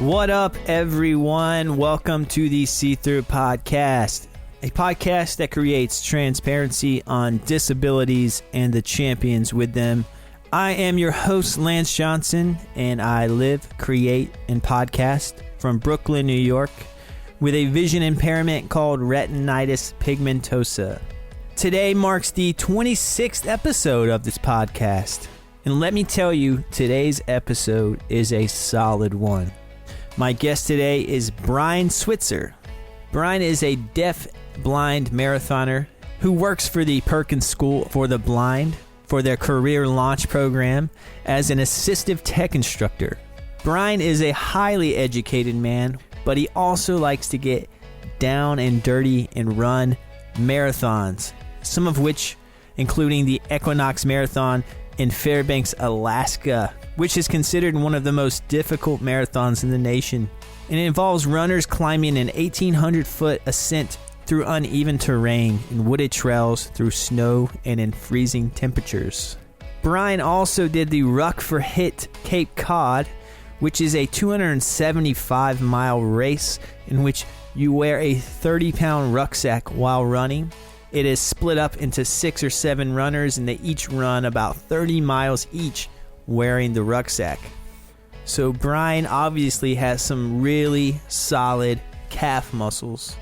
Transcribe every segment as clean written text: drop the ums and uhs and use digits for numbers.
What up, everyone? Welcome to the See-Through Podcast, a podcast that creates transparency on disabilities and the champions with them. I am your host, Lance Johnson, and I live, create, and podcast from Brooklyn, New York, with a vision impairment called retinitis pigmentosa. Today marks the 26th episode of this podcast, and let me tell you, today's episode is a solid one. My guest today is Brian Switzer. Brian is a deaf-blind marathoner who works for the Perkins School for the Blind for their career launch program as an Assistive Tech Instructor. Brian is a highly educated man, but he also likes to get down and dirty and run marathons, some of which including the Equinox Marathon in Fairbanks, Alaska, which is considered one of the most difficult marathons in the nation. And it involves runners climbing an 1,800-foot ascent through uneven terrain and wooded trails through snow and in freezing temperatures. Brian also did the Ruck for Hit Cape Cod, which is a 275-mile race in which you wear a 30-pound rucksack while running. It is split up into 6 or 7 runners, and they each run about 30 miles each wearing the rucksack. So Brian obviously has some really solid calf muscles.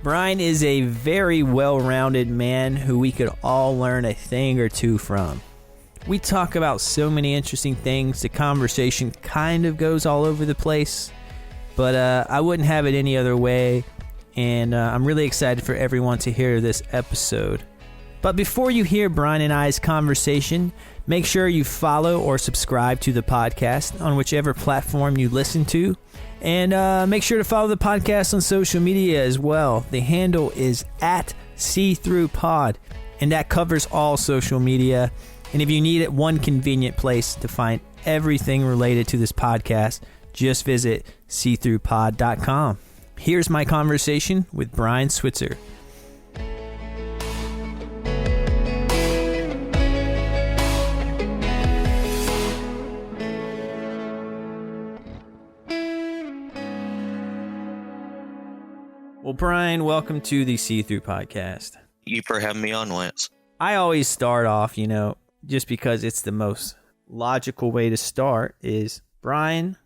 Brian is a very well-rounded man who we could all learn a thing or two from. We talk about so many interesting things. The conversation kind of goes all over the place, but I wouldn't have it any other way, and I'm really excited for everyone to hear this episode. But before you hear Brian and I's conversation, make sure you follow or subscribe to the podcast on whichever platform you listen to. And make sure to follow the podcast on social media as well. The handle is @SeeThroughPod, and that covers all social media. And if you need it, one convenient place to find everything related to this podcast, just visit seethroughpod.com. Here's my conversation with Brian Switzer. Well, Brian, welcome to the See-Through Podcast. Thank you for having me on, Lance. I always start off, just because it's the most logical way to start is, Brian,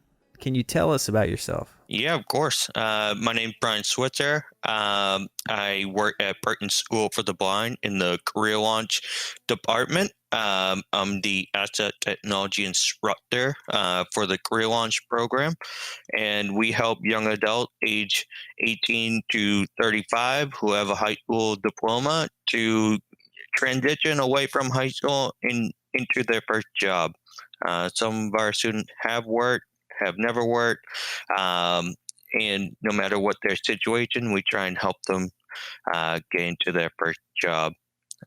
can you tell us about yourself? Yeah, of course. My name's Brian Switzer. I work at Perkins School for the Blind in the career launch department. I'm the asset technology instructor for the career launch program, and we help young adults age 18 to 35 who have a high school diploma to transition away from high school into their first job. Some of our students have worked, have never worked, and no matter what their situation, we try and help them get into their first job.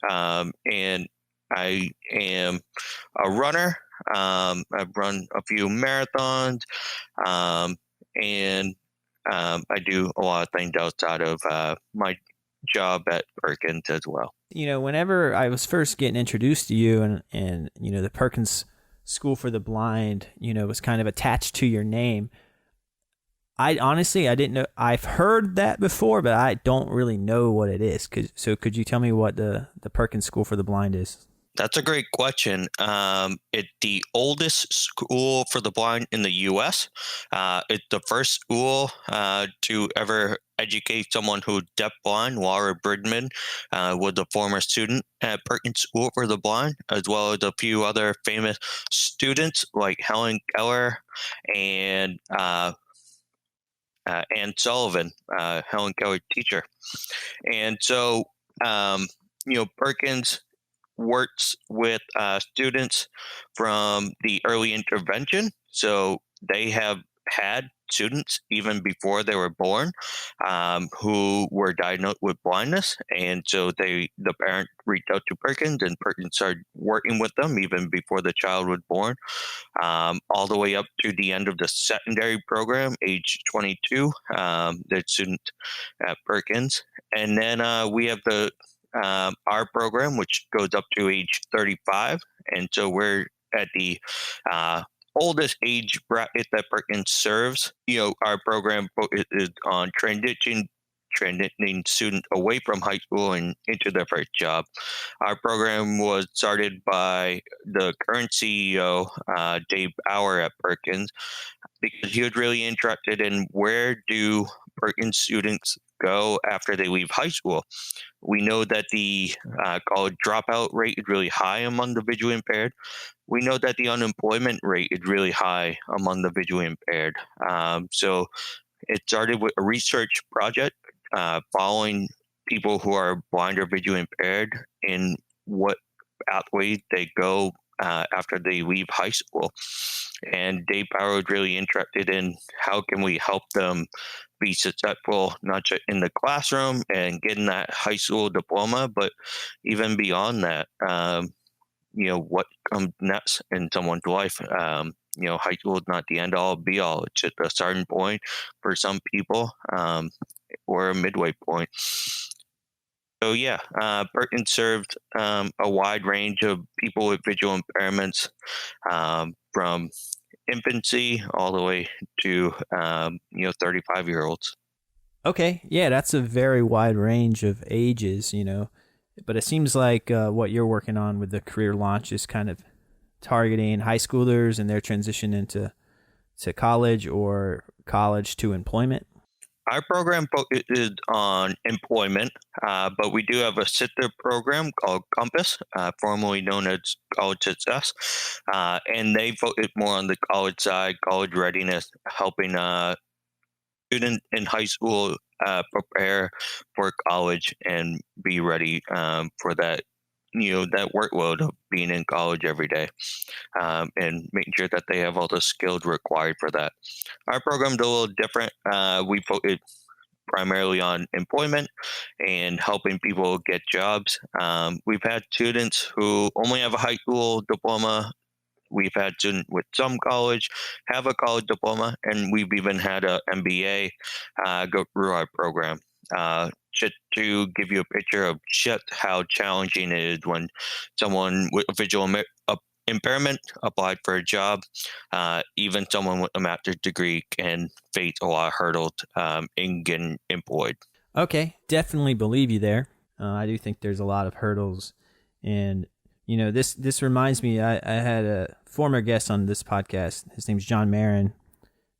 And I am a runner. I've run a few marathons, and I do a lot of things outside of my job at Perkins as well. Whenever I was first getting introduced to you and the Perkins School for the Blind, was kind of attached to your name, I didn't know. I've heard that before, but I don't really know what it is. So could you tell me what the Perkins School for the Blind is? That's a great question. It's the oldest school for the blind in the U.S. It's the first school to ever educate someone who's deaf-blind. Laura Bridgman was a former student at Perkins School for the Blind, as well as a few other famous students like Helen Keller and Ann Sullivan, Helen Keller's teacher. And so, Perkins works with students from the early intervention. So they have had students even before they were born who were diagnosed with blindness. And so the parent reached out to Perkins, and Perkins started working with them even before the child was born, all the way up to the end of the secondary program, age 22, the student at Perkins. And then we have our program, which goes up to age 35. And so we're at the oldest age bracket that Perkins serves. Our program is on transitioning students away from high school and into their first job. Our program was started by the current CEO, Dave Bauer at Perkins, because he was really interested in where do Perkins students go after they leave high school. We know that the college dropout rate is really high among the visually impaired. We know that the unemployment rate is really high among the visually impaired. So it started with a research project following people who are blind or visually impaired in what pathways they go after they leave high school. And Dave Power was really interested in how can we help them be successful, not just in the classroom and getting that high school diploma, but even beyond that. What comes next in someone's life. High school is not the end all be all. It's just a starting point for some people, or a midway point. So Perkins served a wide range of people with visual impairments, from infancy all the way to 35-year-olds. Okay, yeah, that's a very wide range of ages, but it seems like what you're working on with the career launch is kind of targeting high schoolers and their transition into college or college to employment. Our program focuses on employment, but we do have a sister program called Compass, formerly known as College Success, and they focus more on the college side, college readiness, helping students in high school prepare for college and be ready for that, that workload of being in college every day, and making sure that they have all the skills required for that. Our program is a little different. We focus primarily on employment and helping people get jobs. We've had students who only have a high school diploma. We've had students with some college have a college diploma, and we've even had an MBA go through our program. Just to give you a picture of just how challenging it is when someone with a visual impairment applied for a job, even someone with a master's degree can face a lot of hurdles in getting employed. Okay, definitely believe you there. I do think there's a lot of hurdles, and this reminds me. I had a former guest on this podcast. His name's John Marin,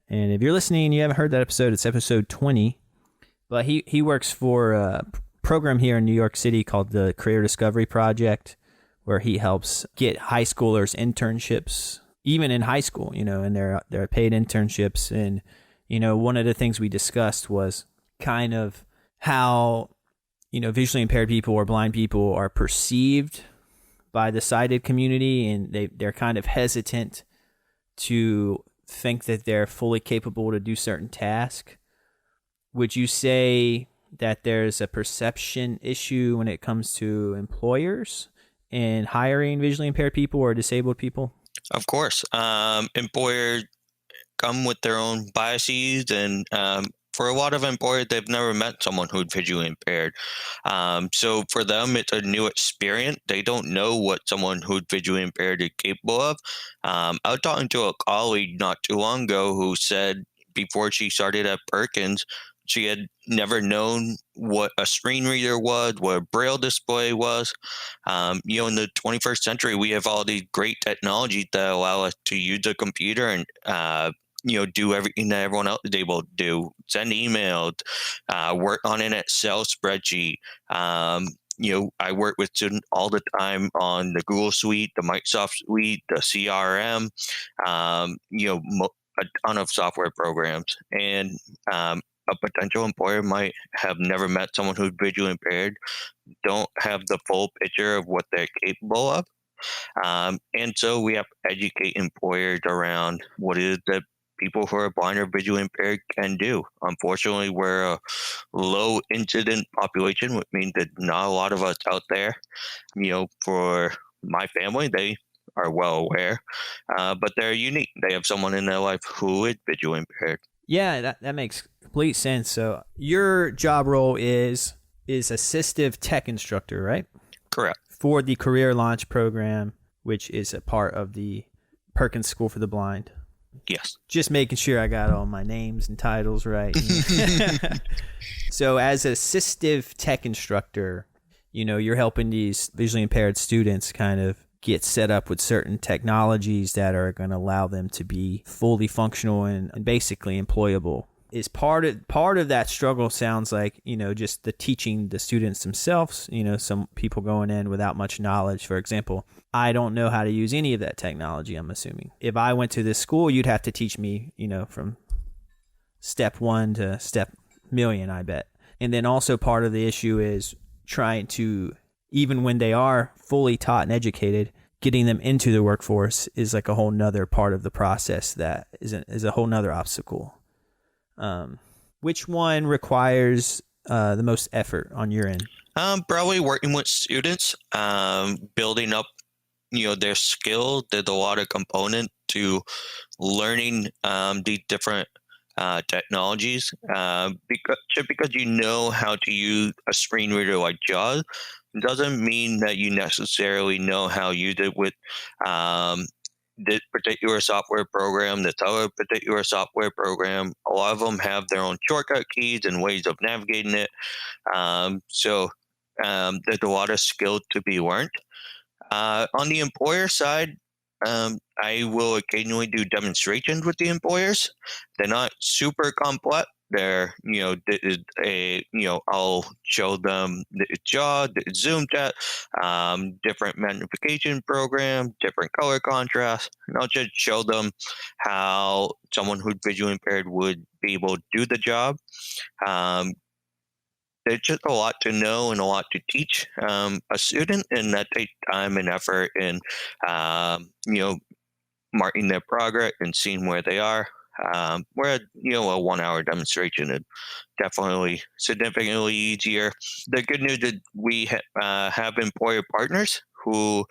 and if you're listening and you haven't heard that episode, it's episode 20. But he works for a program here in New York City called the Career Discovery Project, where he helps get high schoolers internships, even in high school, and they're paid internships. And, one of the things we discussed was kind of how, visually impaired people or blind people are perceived by the sighted community, and they're kind of hesitant to think that they're fully capable to do certain tasks. Would you say that there's a perception issue when it comes to employers in hiring visually impaired people or disabled people? Of course. Employers come with their own biases, and for a lot of employers, they've never met someone who's visually impaired. So for them, it's a new experience. They don't know what someone who's visually impaired is capable of. I was talking to a colleague not too long ago who said before she started at Perkins, she had never known what a screen reader was, what a braille display was. In the 21st century, we have all these great technologies that allow us to use a computer and do everything that everyone else is able to do. Send emails, work on an Excel spreadsheet. I work with students all the time on the Google Suite, the Microsoft Suite, the CRM, a ton of software programs. And a potential employer might have never met someone who's visually impaired, don't have the full picture of what they're capable of. And so we have to educate employers around what it is that people who are blind or visually impaired can do. Unfortunately, we're a low incident population, which means that not a lot of us out there. For my family, they are well aware, but they're unique. They have someone in their life who is visually impaired. Yeah, that makes complete sense. So your job role is Assistive Tech Instructor, right? Correct. For the Career Launch Program, which is a part of the Perkins School for the Blind. Yes. Just making sure I got all my names and titles right. So as an assistive tech instructor, you're helping these visually impaired students kind of get set up with certain technologies that are going to allow them to be fully functional and basically employable. Is part of that struggle sounds like, just the teaching the students themselves, some people going in without much knowledge. For example, I don't know how to use any of that technology, I'm assuming. If I went to this school, you'd have to teach me, from step 1 to step million, I bet. And then also part of the issue is trying to, even when they are fully taught and educated, getting them into the workforce is like a whole nother part of the process that is a whole nother obstacle. Which one requires the most effort on your end? Probably working with students, building up, their skill. There's a lot of component to learning the different technologies. Because you know how to use a screen reader like JAWS doesn't mean that you necessarily know how to use it with this particular software program, this other particular software program. A lot of them have their own shortcut keys and ways of navigating it. So there's a lot of skill to be learned. On the employer side, I will occasionally do demonstrations with the employers. They're not super complex. They're, I'll show them the JAWS, the Zoom chat, different magnification program, different color contrast, and I'll just show them how someone who's visually impaired would be able to do the job. There's just a lot to know and a lot to teach a student, and that takes time and effort and, marking their progress and seeing where they are. Where, a 1 hour demonstration is definitely significantly easier. The good news is we have employer partners who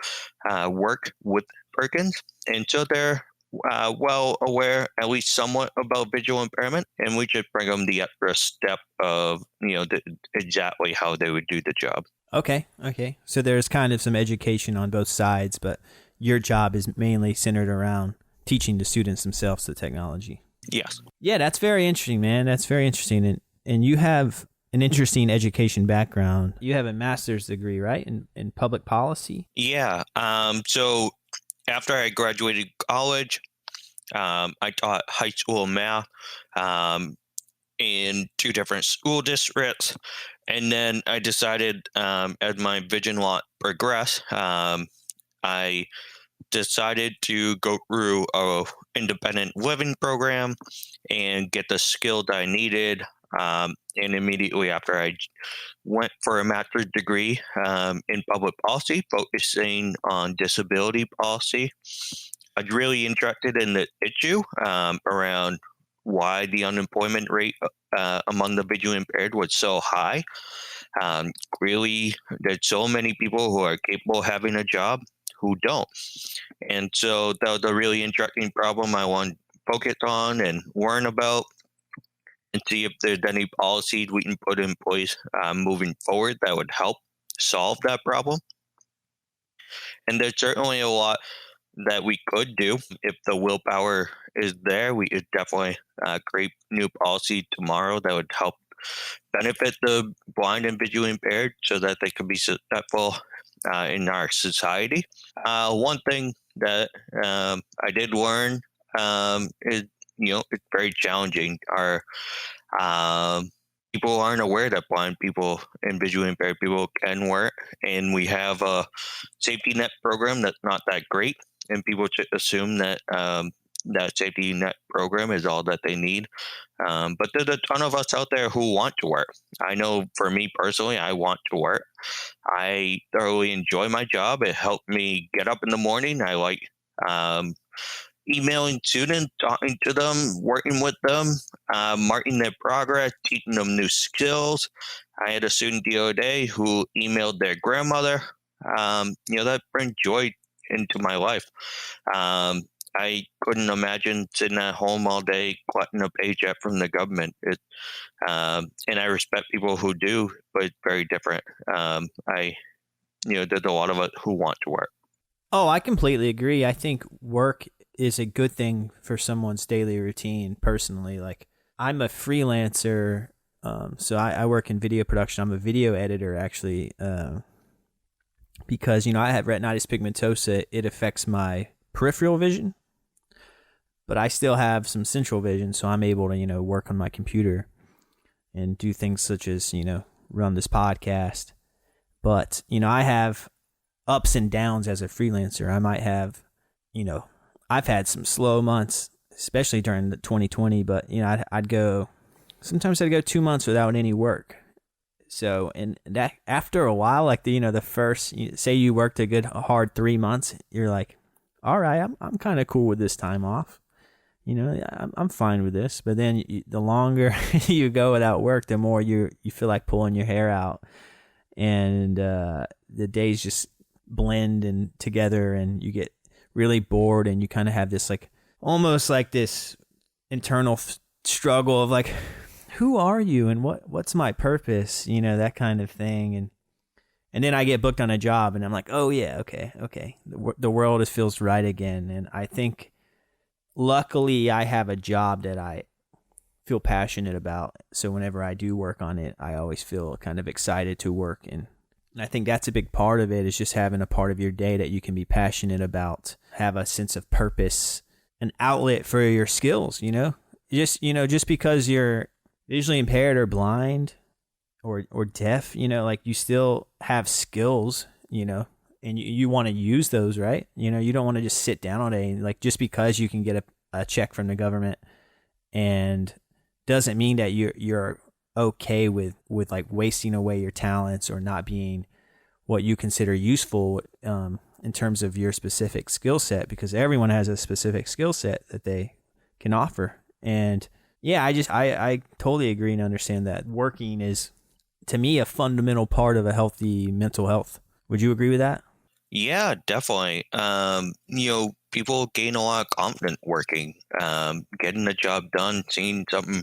work with Perkins, and so they're well aware, at least somewhat, about visual impairment, and we just bring them the extra step of, exactly how they would do the job. Okay. So there's kind of some education on both sides, but your job is mainly centered around teaching the students themselves the technology. Yes. Yeah, that's very interesting, man. That's very interesting. And you have an interesting education background. You have a master's degree, right, in public policy? Yeah. So after I graduated college, I taught high school math in 2 different school districts. And then I decided, as my vision lot progressed, I decided to go through a independent living program and get the skill that I needed. And immediately after, I went for a master's degree in public policy, focusing on disability policy. I was really interested in the issue around why the unemployment rate among the visually impaired was so high. Really, there's so many people who are capable of having a job who don't. And so that was a really interesting problem I want to focus on and learn about and see if there's any policies we can put in place moving forward that would help solve that problem. And there's certainly a lot that we could do if the willpower is there. We could definitely create new policy tomorrow that would help benefit the blind and visually impaired so that they could be successful in our society. One thing that I did learn is, it's very challenging. Our people aren't aware that blind people and visually impaired people can work, and we have a safety net program that's not that great, and people should assume that that safety net program is all that they need. But there's a ton of us out there who want to work. I know for me personally, I want to work. I thoroughly enjoy my job. It helped me get up in the morning. I like emailing students, talking to them, working with them, marking their progress, teaching them new skills. I had a student the other day who emailed their grandmother. That brings joy into my life. I couldn't imagine sitting at home all day collecting a paycheck from the government. And I respect people who do, but it's very different. There's a lot of us who want to work. Oh, I completely agree. I think work is a good thing for someone's daily routine personally. Like I'm a freelancer, so I work in video production. I'm a video editor actually, because, I have retinitis pigmentosa. It affects my peripheral vision, but I still have some central vision, so I'm able to, work on my computer and do things such as, run this podcast. But, I have ups and downs as a freelancer. I might have, I've had some slow months, especially during the 2020, but, sometimes I'd go 2 months without any work. So, and that after a while, like the first, say you worked a good hard 3 months, you're like, all right, I'm kind of cool with this time off. I'm fine with this. But then the longer you go without work, the more you feel like pulling your hair out, and the days just blend and together, and you get really bored, and you kind of have this like almost like this internal struggle of like, who are you and what's my purpose, that kind of thing. And then I get booked on a job, and I'm like, oh yeah, okay, the world feels right again. And I think luckily I have a job that I feel passionate about, so whenever I do work on it, I always feel kind of excited to work. And I think that's a big part of it, is just having a part of your day that you can be passionate about, have a sense of purpose, an outlet for your skills. Just because you're visually impaired or blind or deaf, like you still have skills, and you want to use those, right? You don't want to just sit down all day, like just because you can get a check from the government, and doesn't mean that you're okay with like wasting away your talents or not being what you consider useful in terms of your specific skill set, because everyone has a specific skill set that they can offer. And yeah, I totally agree and understand that working is, to me, a fundamental part of a healthy mental health. Would you agree with that? Yeah, definitely. People gain a lot of confidence working, getting the job done, seeing something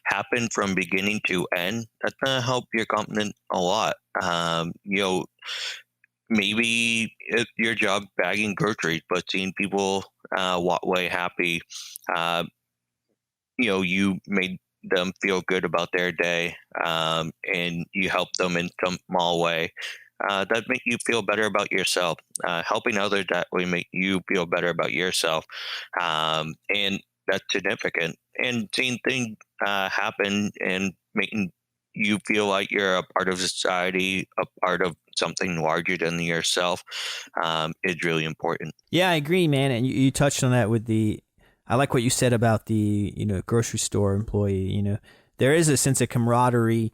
happen from beginning to end. That's gonna help your confidence a lot. Maybe your job bagging groceries, but seeing people walk away happy, uh, you made them feel good about their day, and you help them in some small way. That make you feel better about yourself. Helping others that way make you feel better about yourself, and that's significant. And seeing things happen and making you feel like you're a part of society, a part of something larger than yourself, is really important. Yeah, I agree, man. And you touched on that with I like what you said about the, grocery store employee. There is a sense of camaraderie,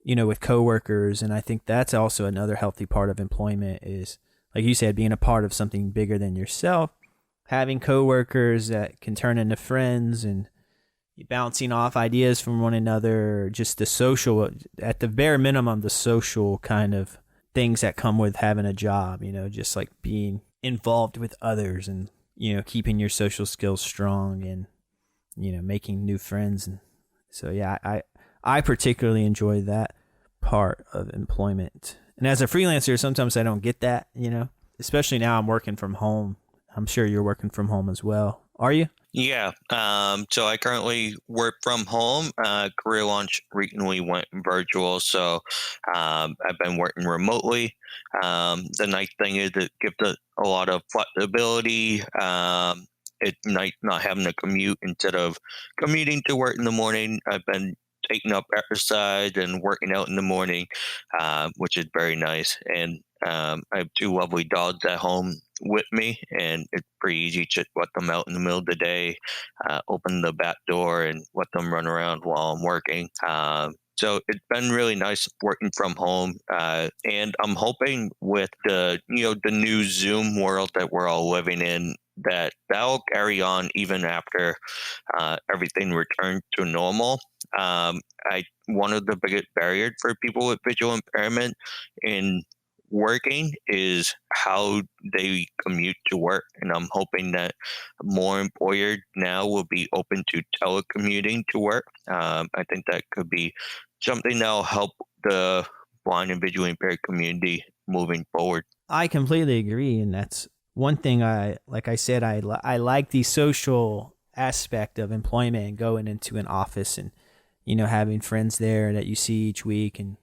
with coworkers. And I think that's also another healthy part of employment is, like you said, being a part of something bigger than yourself, having coworkers that can turn into friends, and bouncing off ideas from one another, just the social, at the bare minimum, the social kind of things that come with having a job, just like being involved with others, and, keeping your social skills strong, and, making new friends. And so, yeah, I particularly enjoy that part of employment. And as a freelancer, sometimes I don't get that, especially now I'm working from home. I'm sure you're working from home as well. Are you? Yeah. So I currently work from home. Career launch recently went virtual, so I've been working remotely. The nice thing is it gives a lot of flexibility. It's nice not having to commute. Instead of commuting to work in the morning, I've been taking up exercise and working out in the morning, which is very nice. And I have two lovely dogs at home with me, and it's pretty easy to let them out in the middle of the day, open the back door, and let them run around while I'm working. So it's been really nice working from home, and I'm hoping with the new Zoom world that we're all living in, that'll carry on even after everything returns to normal. One of the biggest barriers for people with visual impairment in working is how they commute to work, and I'm hoping that more employers now will be open to telecommuting to work. I think that could be something that'll help the blind and visually impaired community moving forward. I completely agree, and that's one thing I like the social aspect of employment and going into an office and, having friends there that you see each week and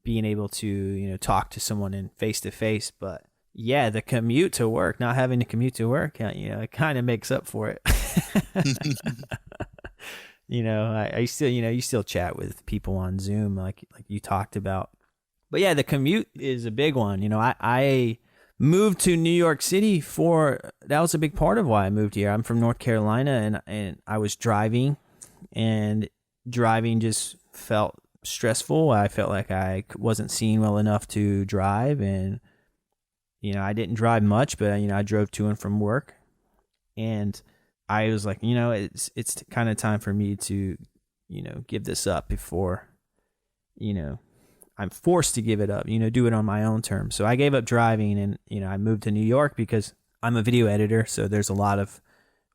being able to, talk to someone in face to face. But yeah, the commute to work, not having to commute to work, it kind of makes up for it. I still, you still chat with people on Zoom like you talked about. But yeah, the commute is a big one. I moved to New York City that was a big part of why I moved here. I'm from North Carolina, and I was driving, and driving just felt stressful. I felt like I wasn't seen well enough to drive, and I didn't drive much, but I drove to and from work, and I was like, it's kind of time for me to give this up before I'm forced to give it up, do it on my own terms. So I gave up driving, and I moved to New York because I'm a video editor, so there's a lot of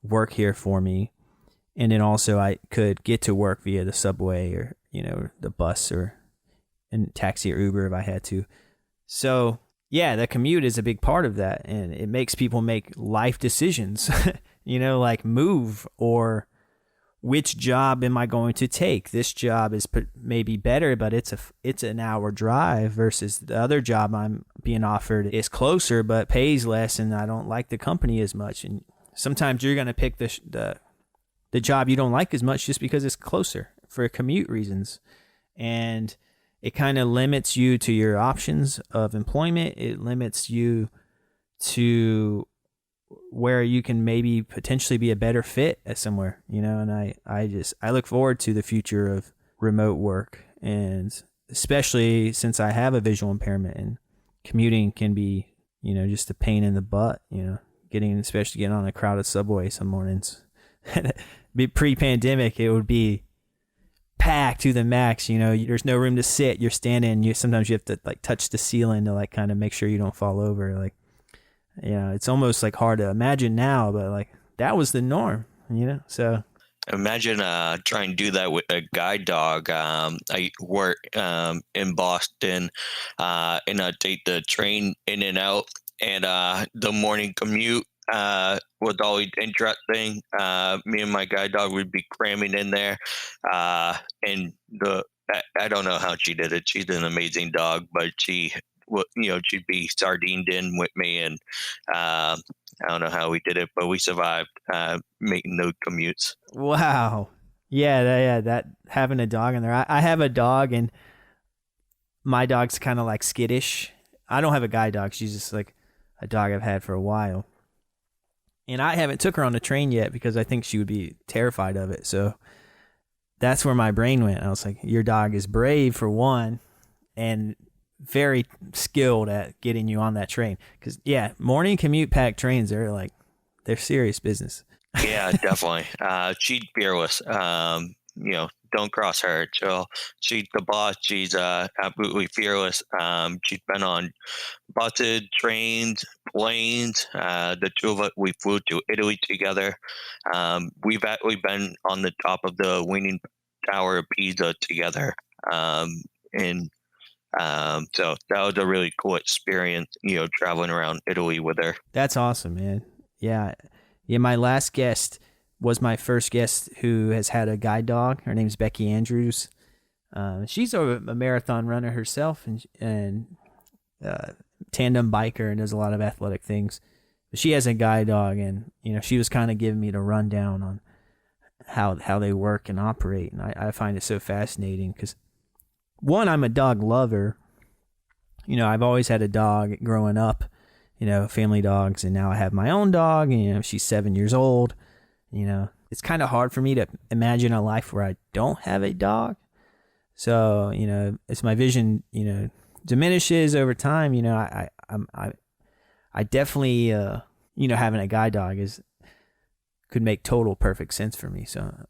work here for me. And then also I could get to work via the subway or the bus and taxi or Uber if I had to. So yeah, the commute is a big part of that, and it makes people make life decisions, like move, or which job am I going to take? This job is maybe better, but it's an hour drive versus the other job I'm being offered is closer but pays less, and I don't like the company as much. And sometimes you're going to pick the job you don't like as much just because it's closer for commute reasons. And it kind of limits you to your options of employment. It limits you to where you can maybe potentially be a better fit at somewhere, and I look forward to the future of remote work, and especially since I have a visual impairment, and commuting can be, just a pain in the butt, especially getting on a crowded subway some mornings. Pre-pandemic, it would be packed to the max, there's no room to sit, you're standing, sometimes you have to like touch the ceiling to like kind of make sure you don't fall over. Like, it's almost like hard to imagine now, but like that was the norm, so. Imagine trying to do that with a guide dog. I work in Boston, and I take the train in and out, and the morning commute was always interesting. Me and my guide dog would be cramming in there, and I don't know how she did it. She's an amazing dog, but she'd be sardined in with me, and I don't know how we did it, but we survived making those commutes. Wow. Yeah, that having a dog in there. I have a dog, and my dog's kind of like skittish. I don't have a guide dog. She's just like a dog I've had for a while. And I haven't took her on the train yet because I think she would be terrified of it. So that's where my brain went. I was like, your dog is brave for one, and very skilled at getting you on that train. Because yeah, morning commute packed trains, they're serious business. Yeah, definitely. She's fearless. Don't cross her. So she's the boss. She's absolutely fearless. She's been on buses, trains, planes. The two of us, we flew to Italy together. We've actually been on the top of the Leaning Tower of Pisa together. So that was a really cool experience, traveling around Italy with her. That's awesome, man. Yeah. My last guest was my first guest who has had a guide dog. Her name's Becky Andrews. She's a marathon runner herself, and tandem biker, and does a lot of athletic things. But she has a guide dog, and she was kind of giving me the rundown on how they work and operate, and I find it so fascinating because, one, I'm a dog lover. I've always had a dog growing up, family dogs, and now I have my own dog, and she's 7 years old. It's kind of hard for me to imagine a life where I don't have a dog. So, as my vision, diminishes over time, I definitely, having a guide dog could make total perfect sense for me. So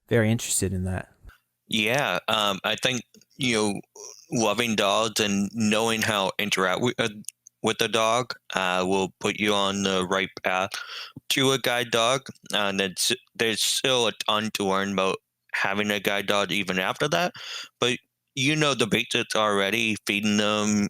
very interested in that. Yeah. I think, loving dogs and knowing how to interact with a dog will put you on the right path to a guide dog. And there's still a ton to learn about having a guide dog even after that. But you know the basics already, feeding them,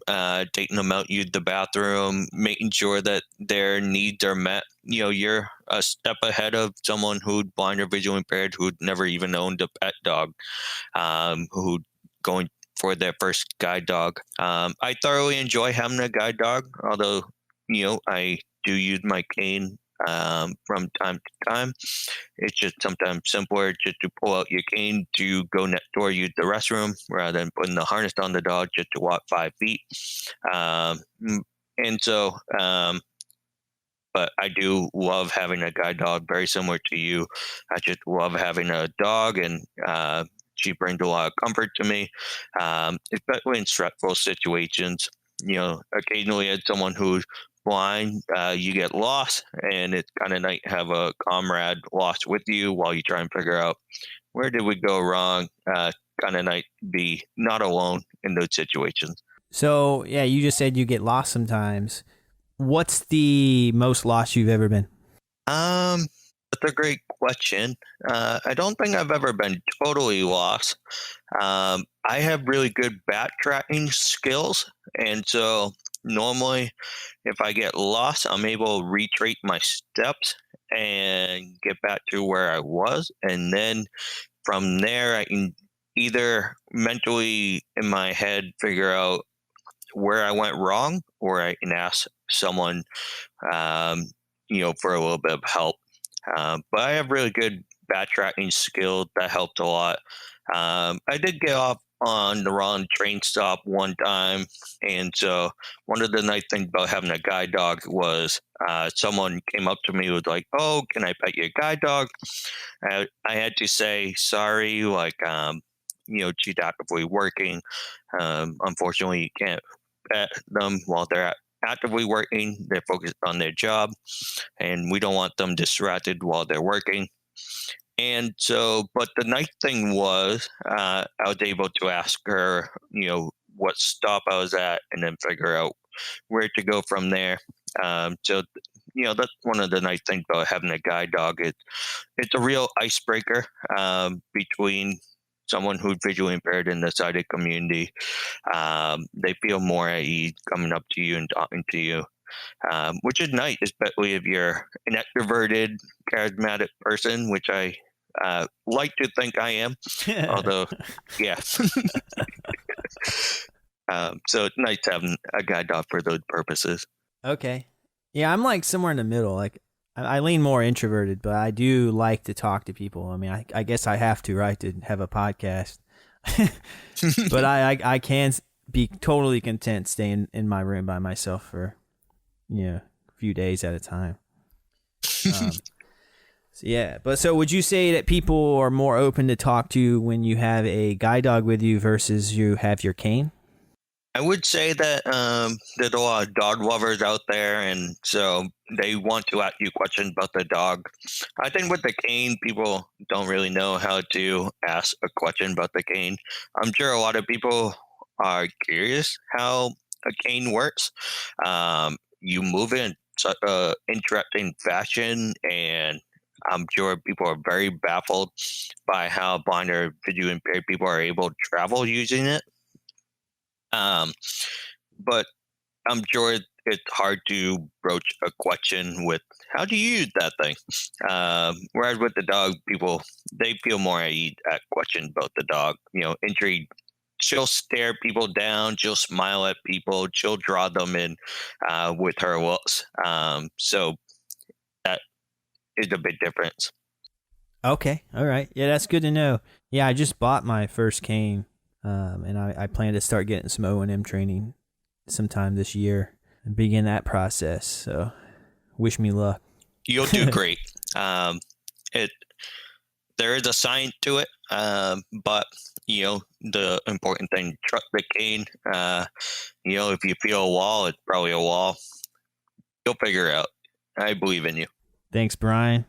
taking them out, use the bathroom, making sure that their needs are met. You're a step ahead of someone who's blind or visually impaired who'd never even owned a pet dog, who going for their first guide dog. I thoroughly enjoy having a guide dog, although, I do use my cane from time to time. It's just sometimes simpler just to pull out your cane to go next door, use the restroom, rather than putting the harness on the dog just to walk 5 feet. Um, and so, but I do love having a guide dog, very similar to you. I just love having a dog, and she brings a lot of comfort to me, especially in stressful situations. Occasionally as someone who's blind, you get lost, and it's kind of nice to have a comrade lost with you while you try and figure out where did we go wrong. Kind of nice to be not alone in those situations. So, yeah, you just said you get lost sometimes. What's the most lost you've ever been? That's a great question. I don't think I've ever been totally lost. I have really good backtracking skills, and so normally if I get lost, I'm able to retrace my steps and get back to where I was, and then from there I can either mentally in my head figure out where I went wrong, or I can ask someone, um, for a little bit of help. But I have really good backtracking skills that helped a lot. I did get off on the wrong train stop one time, and so one of the nice things about having a guide dog was someone came up to me and was like, "Oh, can I pet your guide dog?" I had to say sorry, like, she's actively working. Unfortunately, you can't pet them while they're actively working. They're focused on their job, and we don't want them distracted while they're working. And so, but the nice thing was, I was able to ask her, what stop I was at, and then figure out where to go from there. So, that's one of the nice things about having a guide dog. It's a real icebreaker between someone who's visually impaired and the sighted community. They feel more at ease coming up to you and talking to you, which is nice, especially if you're an extroverted, charismatic person, which I like to think I am. Although, yeah. So it's nice having a guide dog for those purposes. Okay. Yeah, I'm like somewhere in the middle. Like I lean more introverted, but I do like to talk to people. I mean, I guess I have to, right, to have a podcast. But I can be totally content staying in my room by myself for a few days at a time. So would you say that people are more open to talk to you when you have a guide dog with you versus you have your cane? I would say that there's a lot of dog lovers out there, and so they want to ask you questions about the dog. I think with the cane, people don't really know how to ask a question about the cane. I'm sure a lot of people are curious how a cane works. You move it in such an interesting fashion, and I'm sure people are very baffled by how blind or visually impaired people are able to travel using it. But I'm sure it's hard to broach a question with how do you use that thing. Whereas with the dog, people, they feel more at ease at questions about the dog. Intrigued. She'll stare people down. She'll smile at people. She'll draw them in with her looks. So that is a big difference. Okay. All right. Yeah, that's good to know. Yeah, I just bought my first cane, and I plan to start getting some O&M training sometime this year and begin that process. So wish me luck. You'll do great. There is a science to it, but the important thing, trust the cane. If you feel a wall, it's probably a wall. You'll figure it out. I believe in you. Thanks, Brian.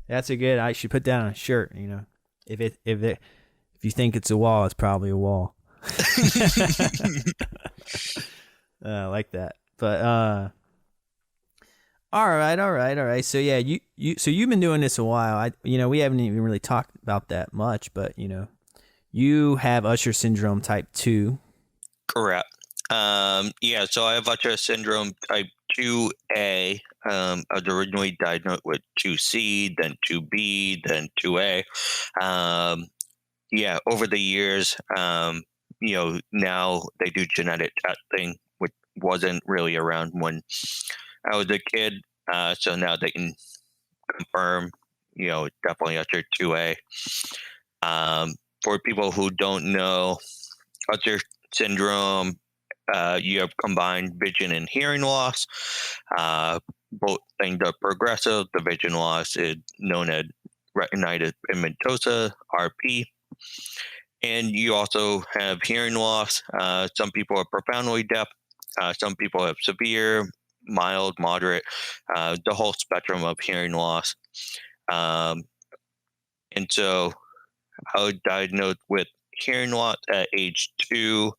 That's a good. I should put that on a shirt. If you think it's a wall, it's probably a wall. I like that. But all right. So yeah, you've been doing this a while. We haven't even really talked about that much, but You have Usher syndrome type 2. Correct. So I have Usher syndrome type 2A. I was originally diagnosed with 2C, then 2B, then 2A. Over the years, now they do genetic testing, which wasn't really around when I was a kid. So now they can confirm, definitely Usher 2A. For people who don't know, Usher syndrome, you have combined vision and hearing loss. Both things are progressive. The vision loss is known as retinitis pigmentosa, RP. And you also have hearing loss. Some people are profoundly deaf. Some people have severe, mild, moderate, the whole spectrum of hearing loss. And so I was diagnosed with hearing loss at age 2,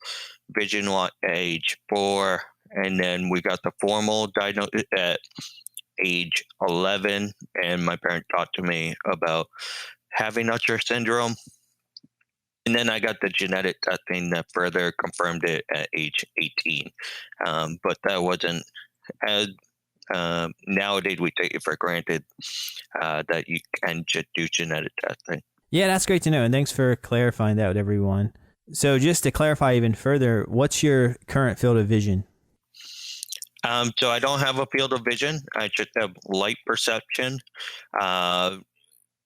vision loss at age 4, and then we got the formal diagnosis at age 11, and my parents talked to me about having Usher syndrome. And then I got the genetic testing that further confirmed it at age 18. But that wasn't as nowadays we take it for granted that you can just do genetic testing. Yeah, that's great to know. And thanks for clarifying that with everyone. So just to clarify even further, what's your current field of vision? So I don't have a field of vision. I just have light perception. Over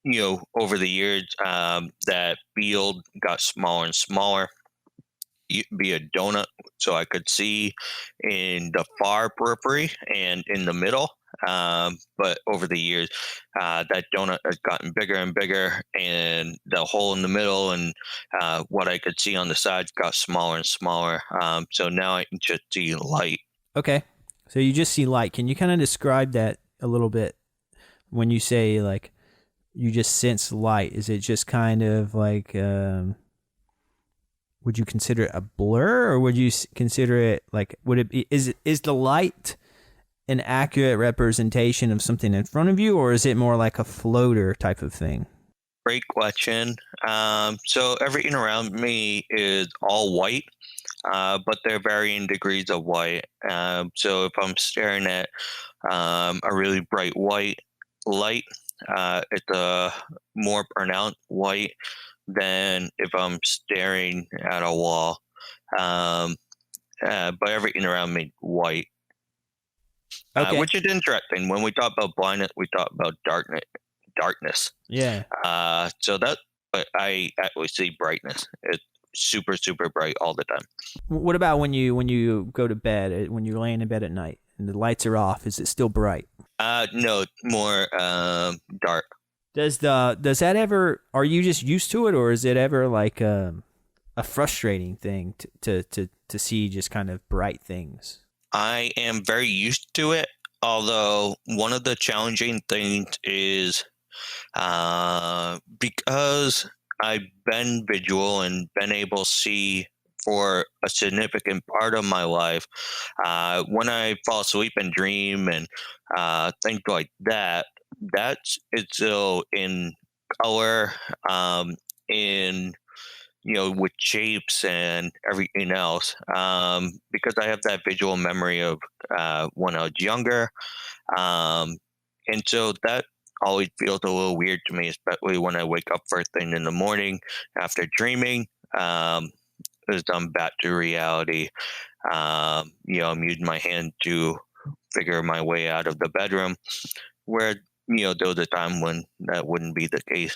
the years, that field got smaller and smaller. It used to be a donut, so I could see in the far periphery and in the middle. But over the years, that donut has gotten bigger and bigger, and the hole in the middle and what I could see on the sides got smaller and smaller. So now I can just see light. Okay. So you just see light. Can you kind of describe that a little bit when you say like you just sense light? Is it just kind of like, would you consider it a blur, or would you consider it like, would it be, is the light an accurate representation of something in front of you, or is it more like a floater type of thing? Great question. So everything around me is all white, but they're varying degrees of white. So if I'm staring at a really bright white light, it's a more pronounced white than if I'm staring at a wall. But everything around me white. Okay. Which is interesting. When we talk about blindness, we talk about darkness. Yeah. But I actually see brightness. It's super, super bright all the time. What about when you go to bed, when you're laying in bed at night and the lights are off? Is it still bright? No, more dark. Does that ever? Are you just used to it, or is it ever like a frustrating thing to see just kind of bright things? I am very used to it. Although one of the challenging things is because I've been visual and been able to see for a significant part of my life, when I fall asleep and dream and things like that, it's still in color, in with shapes and everything else, because I have that visual memory of when I was younger, and so that always feels a little weird to me, especially when I wake up first thing in the morning after dreaming. As I'm back to reality, I'm using my hand to figure my way out of the bedroom, where there was a time when that wouldn't be the case.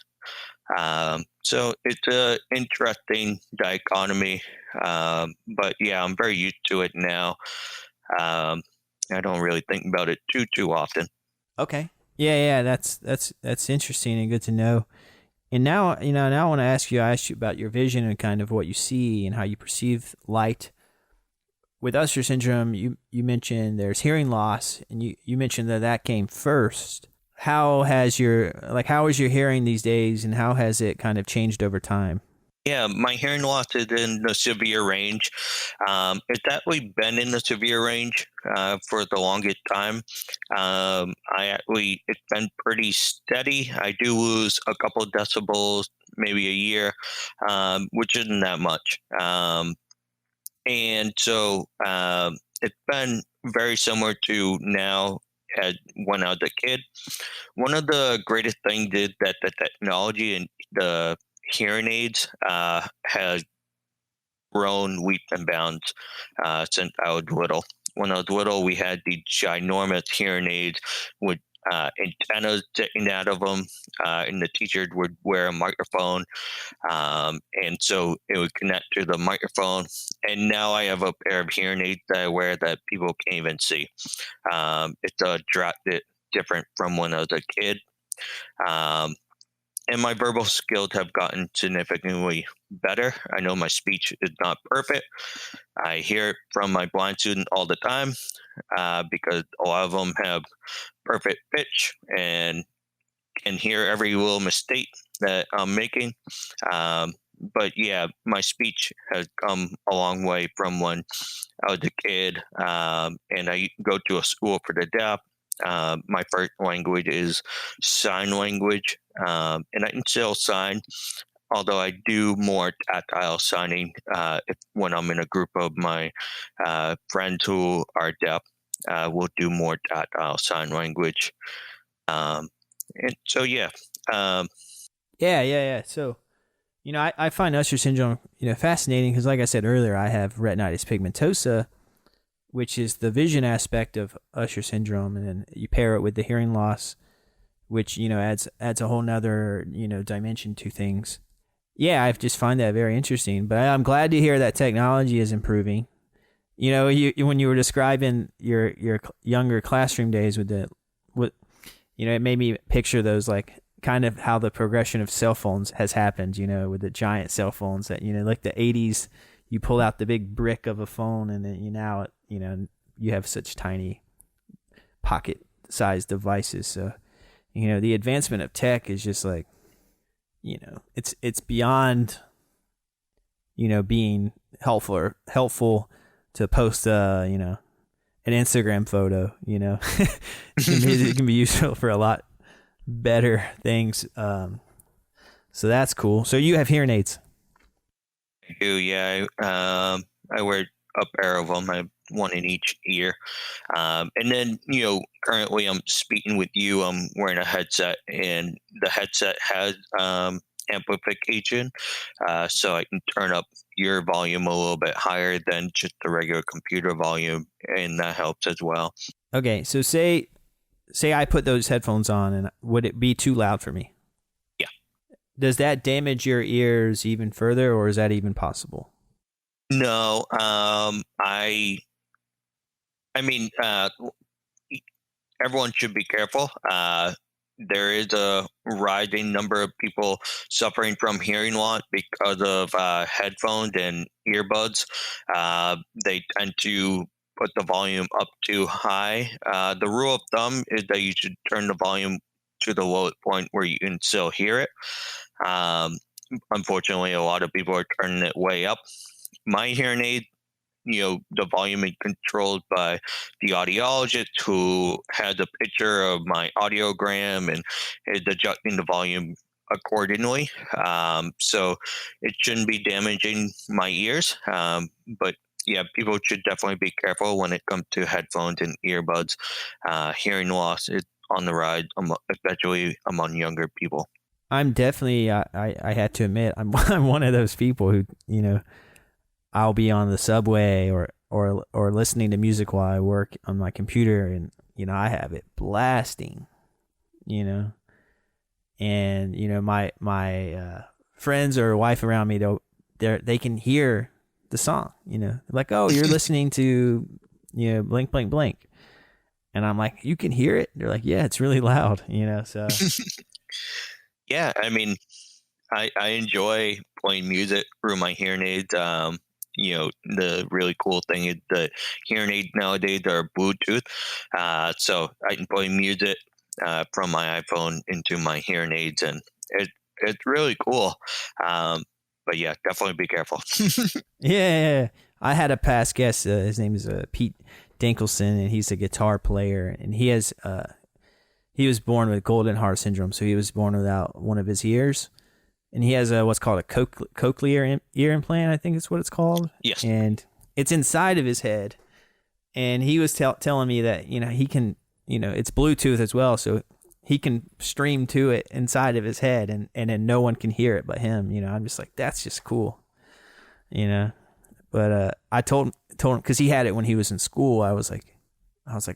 So it's an interesting dichotomy, but yeah, I'm very used to it now. I don't really think about it too often. Okay. Yeah, that's interesting and good to know. And now I want to ask you. I asked you about your vision and kind of what you see and how you perceive light. With Usher syndrome, you mentioned there's hearing loss, and you mentioned that came first. How is your hearing these days, and how has it kind of changed over time? Yeah, my hearing loss is in the severe range. It's actually been in the severe range for the longest time. It's been pretty steady. I do lose a couple decibels maybe a year, which isn't that much. And so it's been very similar to now as when I was a kid. One of the greatest things is that the technology and the hearing aids has grown leaps and bounds since I was little. When I was little, we had these ginormous hearing aids with antennas sticking out of them, and the teacher would wear a microphone, and so it would connect to the microphone. And now I have a pair of hearing aids that I wear that people can't even see. It's a drastic different from when I was a kid. Um, and my verbal skills have gotten significantly better. I know my speech is not perfect. I hear it from my blind student all the time because a lot of them have perfect pitch and can hear every little mistake that I'm making. But yeah, my speech has come a long way from when I was a kid, and I go to a school for the deaf. My first language is sign language, and I can still sign, although I do more tactile signing when I'm in a group of my friends who are deaf. We'll do more tactile sign language. And so, yeah. Yeah. So, I find Usher syndrome, fascinating because, like I said earlier, I have retinitis pigmentosa, which is the vision aspect of Usher syndrome, and then you pair it with the hearing loss, which adds a whole nother dimension to things. Yeah, I just find that very interesting. But I'm glad to hear that technology is improving. When you were describing your younger classroom days it made me picture those, like, kind of how the progression of cell phones has happened, with the giant cell phones that, like the 80s, you pull out the big brick of a phone, and then now, you have such tiny pocket-sized devices. So, the advancement of tech is just like, it's beyond, being helpful to post, an Instagram photo, it can be useful for a lot better things. So that's cool. So you have hearing aids. I do, yeah. I wear a pair of them. I have one in each ear. And then, currently I'm speaking with you. I'm wearing a headset, and the headset has amplification, so I can turn up your volume a little bit higher than just the regular computer volume, and that helps as well. Okay, so say I put those headphones on, and would it be too loud for me? Yeah. Does that damage your ears even further, or is that even possible? No, I mean, everyone should be careful. There is a rising number of people suffering from hearing loss because of headphones and earbuds. They tend to put the volume up too high. The rule of thumb is that you should turn the volume to the lowest point where you can still hear it. Unfortunately, a lot of people are turning it way up. My hearing aid, the volume is controlled by the audiologist, who has a picture of my audiogram and is adjusting the volume accordingly. So it shouldn't be damaging my ears. But yeah, people should definitely be careful when it comes to headphones and earbuds. Hearing loss is on the rise, especially among younger people. I'm definitely, I had to admit, I'm one of those people who, I'll be on the subway or listening to music while I work on my computer, and I have it blasting, and my friends or wife around me, they can hear the song, like, oh, you're listening to blank blank blank, and I'm like, you can hear it? They're like, yeah, it's really loud, so. Yeah, I mean, I enjoy playing music through my hearing aids. The really cool thing is the hearing aids nowadays are Bluetooth, so I can play music from my iPhone into my hearing aids, and it's really cool. But yeah, definitely be careful. Yeah, I had a past guest. His name is Pete Dinkelson, and he's a guitar player, and he was born with golden heart syndrome, so he was born without one of his ears. and he has a what's called a cochlear ear implant. I think is what it's called. Yes. And it's inside of his head. And he was telling me that he can it's Bluetooth as well, so he can stream to it inside of his head, and then no one can hear it but him. I'm just like, that's just cool. But I told him, because he had it when he was in school. I was like,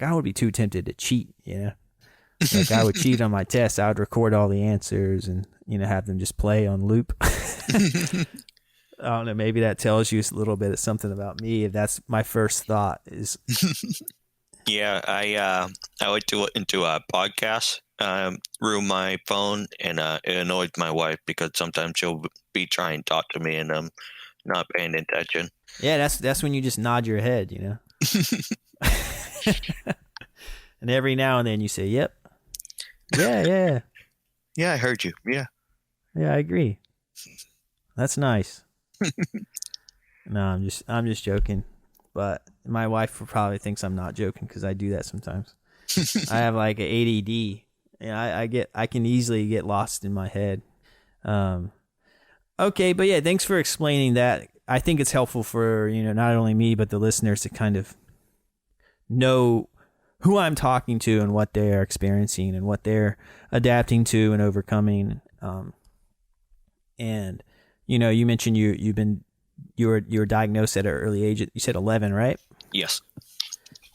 I would be too tempted to cheat. Like I would cheat on my tests. I would record all the answers and have them just play on loop. I don't know. Maybe that tells you a little bit of something about me. If that's my first thought is. Yeah, I like to listen to a podcast through my phone, and it annoys my wife because sometimes she'll be trying to talk to me and I'm not paying attention. Yeah, that's when you just nod your head, And every now and then you say, "Yep, yeah, yeah, I heard you, yeah, I agree." That's nice. No, I'm just joking, but my wife probably thinks I'm not joking because I do that sometimes. I have like an ADD, and I can easily get lost in my head. Okay, but yeah, thanks for explaining that. I think it's helpful for not only me but the listeners to kind of know who I'm talking to and what they are experiencing and what they're adapting to and overcoming. And you mentioned you were diagnosed at an early age. You said 11, right? Yes.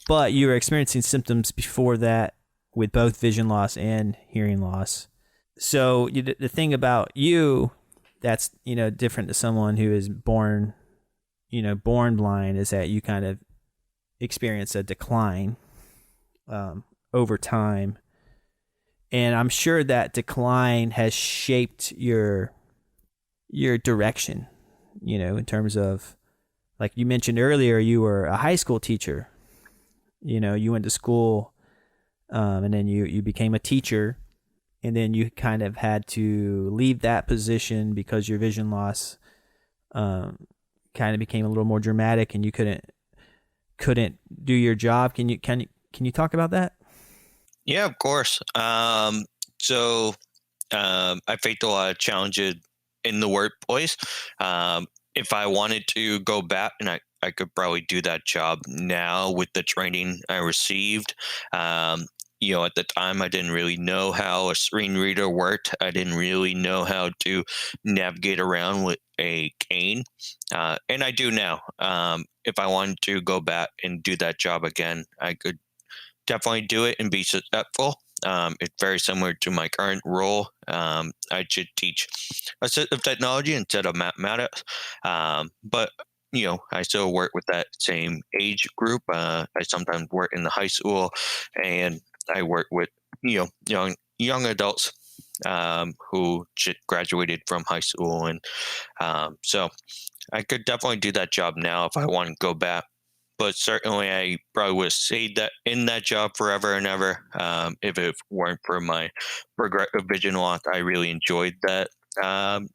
But you were experiencing symptoms before that with both vision loss and hearing loss. So the thing about you that's different to someone who is born blind is that you kind of experience a decline over time, and I'm sure that decline has shaped your direction. In terms of, like you mentioned earlier, you were a high school teacher. You went to school, and then you became a teacher. And then you kind of had to leave that position because your vision loss kind of became a little more dramatic, and you couldn't do your job. Can you talk about that? Yeah, of course. So I faced a lot of challenges in the workplace. If I wanted to go back, and I could probably do that job now with the training I received. At the time, I didn't really know how a screen reader worked. I didn't really know how to navigate around with a cane. And I do now. If I wanted to go back and do that job again, I could definitely do it and be successful. It's very similar to my current role. I should teach assistive technology instead of mathematics. But I still work with that same age group. I sometimes work in the high school, and I work with young adults who graduated from high school, and so I could definitely do that job now if I want to go back. But certainly, I probably would have stayed in that job forever and ever if it weren't for my progressive vision loss. I really enjoyed that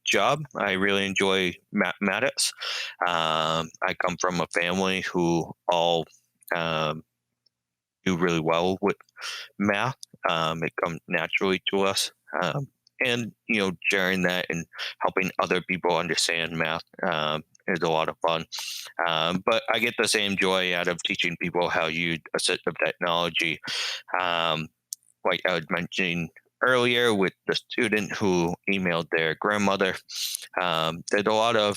job. I really enjoy mathematics. I come from a family who all do really well with math. It comes naturally to us. And sharing that and helping other people understand math is a lot of fun. But I get the same joy out of teaching people how to use assistive technology. Like I was mentioning earlier with the student who emailed their grandmother, there's a lot of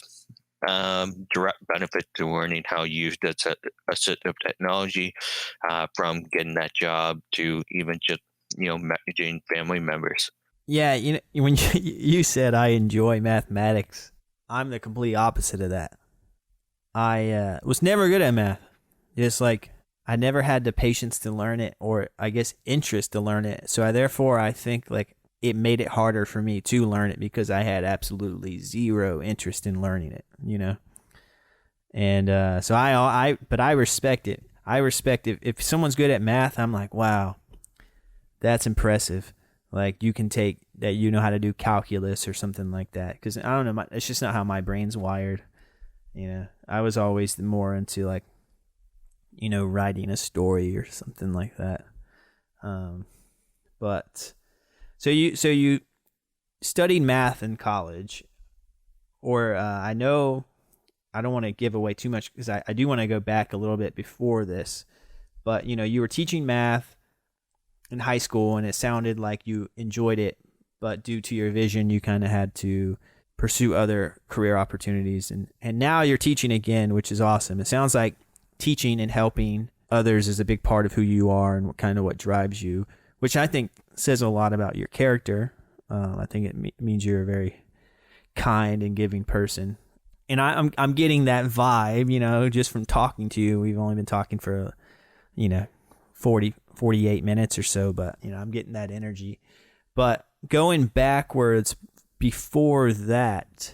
direct benefit to learning how to use the assistive technology, from getting that job to even just managing family members. Yeah, when you said I enjoy mathematics, I'm the complete opposite of that. I was never good at math. Just like I never had the patience to learn it, or I guess interest to learn it. So I think like it made it harder for me to learn it because I had absolutely zero interest in learning it, And so but I respect it. I respect it. If someone's good at math, I'm like, wow, that's impressive. Like you can take that, how to do calculus or something like that. Because I don't know, it's just not how my brain's wired. I was always more into like, writing a story or something like that. But so you studied math in college, or I know I don't want to give away too much because I do want to go back a little bit before this, but you were teaching math in high school and it sounded like you enjoyed it, but due to your vision, you kind of had to pursue other career opportunities. And now you're teaching again, which is awesome. It sounds like teaching and helping others is a big part of who you are and kind of what drives you, which I think says a lot about your character. I think it means you're a very kind and giving person. And I'm getting that vibe, just from talking to you. We've only been talking for, 48 minutes or so, but, I'm getting that energy. But going backwards before that,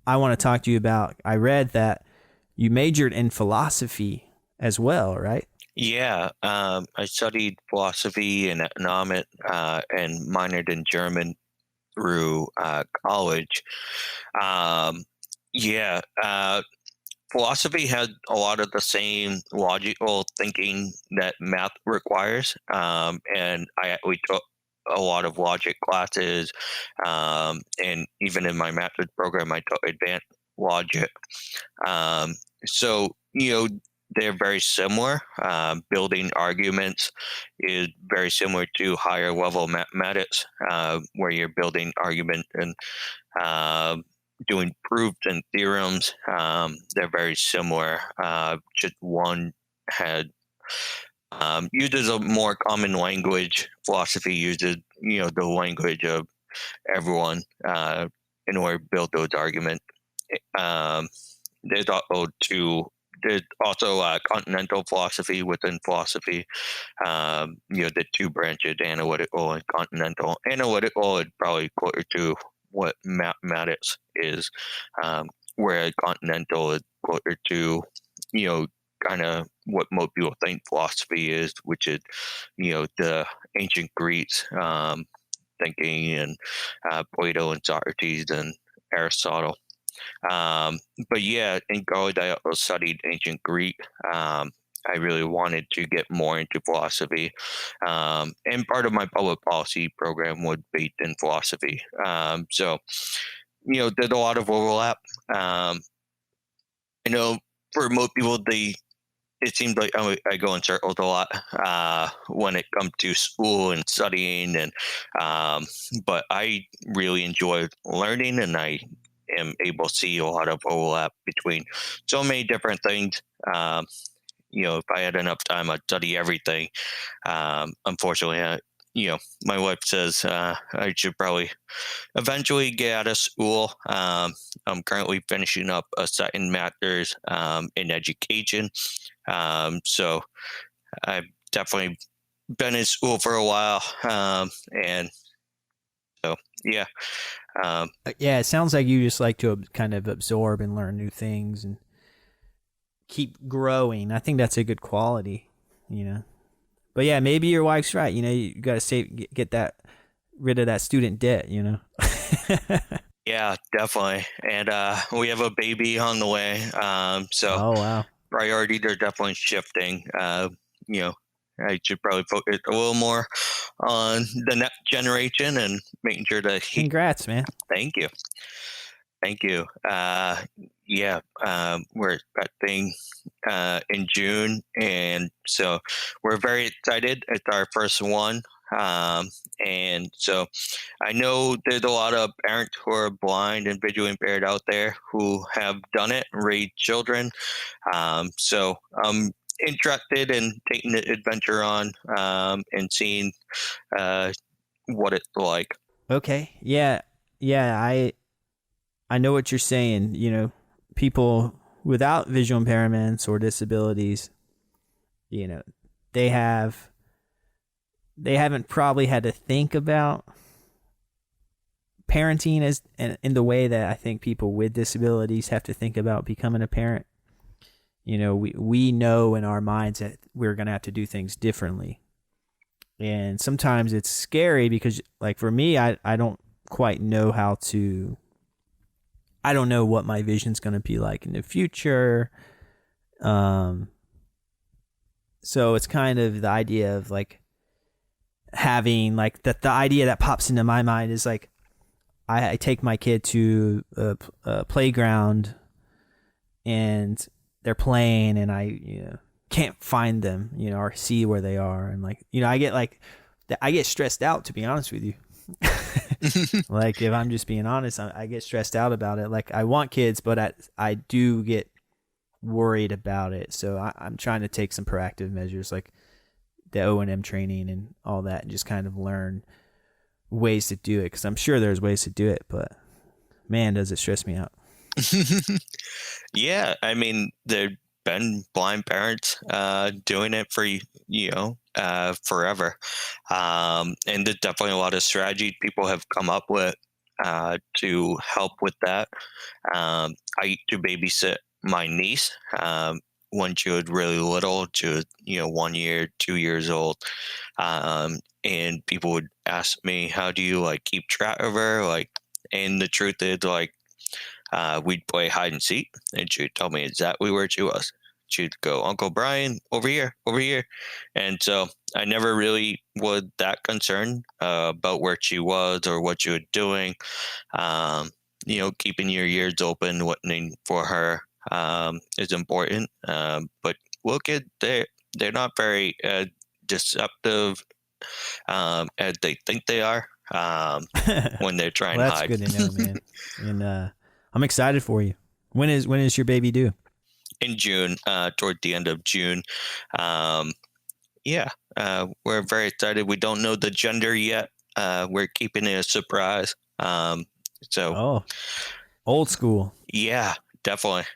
I want to talk to you about, I read that you majored in philosophy as well, right? Yeah, I studied philosophy and economics and minored in German through college. Um, yeah, philosophy had a lot of the same logical thinking that math requires, and we took a lot of logic classes, and even in my master's program, I took advanced logic. So they're very similar. Building arguments is very similar to higher level mathematics, where you're building argument and doing proofs and theorems. They're very similar. Just one had uses a more common language. Philosophy uses the language of everyone in order to build those arguments. There's also continental philosophy within philosophy. The two branches, analytical and continental. Analytical is probably closer to what mathematics is, where continental is closer to, kind of what most people think philosophy is, which is, the ancient Greeks thinking, and Plato and Socrates and Aristotle. But yeah, in college, I also studied ancient Greek. I really wanted to get more into philosophy. And part of my public policy program was based in philosophy. So, there's a lot of overlap. For most people, it seems like I go in circles a lot when it comes to school and studying, and but I really enjoy learning, and I am able to see a lot of overlap between so many different things. If I had enough time, I'd study everything. Unfortunately, my wife says I should probably eventually get out of school. I'm currently finishing up a second master's in education. So I've definitely been in school for a while. And so, yeah. Yeah, it sounds like you just like to kind of absorb and learn new things and keep growing. I think that's a good quality, But yeah, maybe your wife's right. You got to get rid of that student debt. Yeah, definitely. And we have a baby on the way. So oh wow, priorities are definitely shifting. I should probably focus a little more on the next generation and making sure that congrats, man. Thank you. We're expecting in June, and so we're very excited. It's our first one, and so I know there's a lot of parents who are blind and visually impaired out there who have done it, raised children. So I'm interested in taking the adventure on and seeing what it's like. Okay, yeah, I know what you're saying. People without visual impairments or disabilities, they haven't probably had to think about parenting as in the way that I think people with disabilities have to think about becoming a parent. We know in our minds that we're going to have to do things differently. And sometimes it's scary because, like, for me, I don't quite know I don't know what my vision's going to be like in the future. So it's kind of the idea of like having like the idea that pops into my mind is like, I take my kid to a playground and they're playing, and I can't find them, or see where they are, and I get stressed out, to be honest with you. Like, if I'm just being honest, I get stressed out about it. Like, I want kids, but I do get worried about it. So I'm trying to take some proactive measures, like the O&M training and all that, and just kind of learn ways to do it, because I'm sure there's ways to do it, but man, does it stress me out. Yeah, I mean, there've been blind parents doing it for forever, and there's definitely a lot of strategy people have come up with to help with that. I used to babysit my niece when she was really little. She was 1 year, 2 years old, and people would ask me, "How do you keep track of her?" And the truth is, we'd play hide and seek, and she'd tell me exactly where she was. She'd go, "Uncle Brian, over here, over here." And so I never really was that concerned about where she was or what she was doing. Keeping your ears open, waiting for her is important. But look, they're not very deceptive as they think they are when they're trying Well, to that's hide. good to know, man. And I'm excited for you. When is your baby due? In June, toward the end of June. We're very excited. We don't know the gender yet. We're keeping it a surprise. Oh, old school. Yeah, definitely.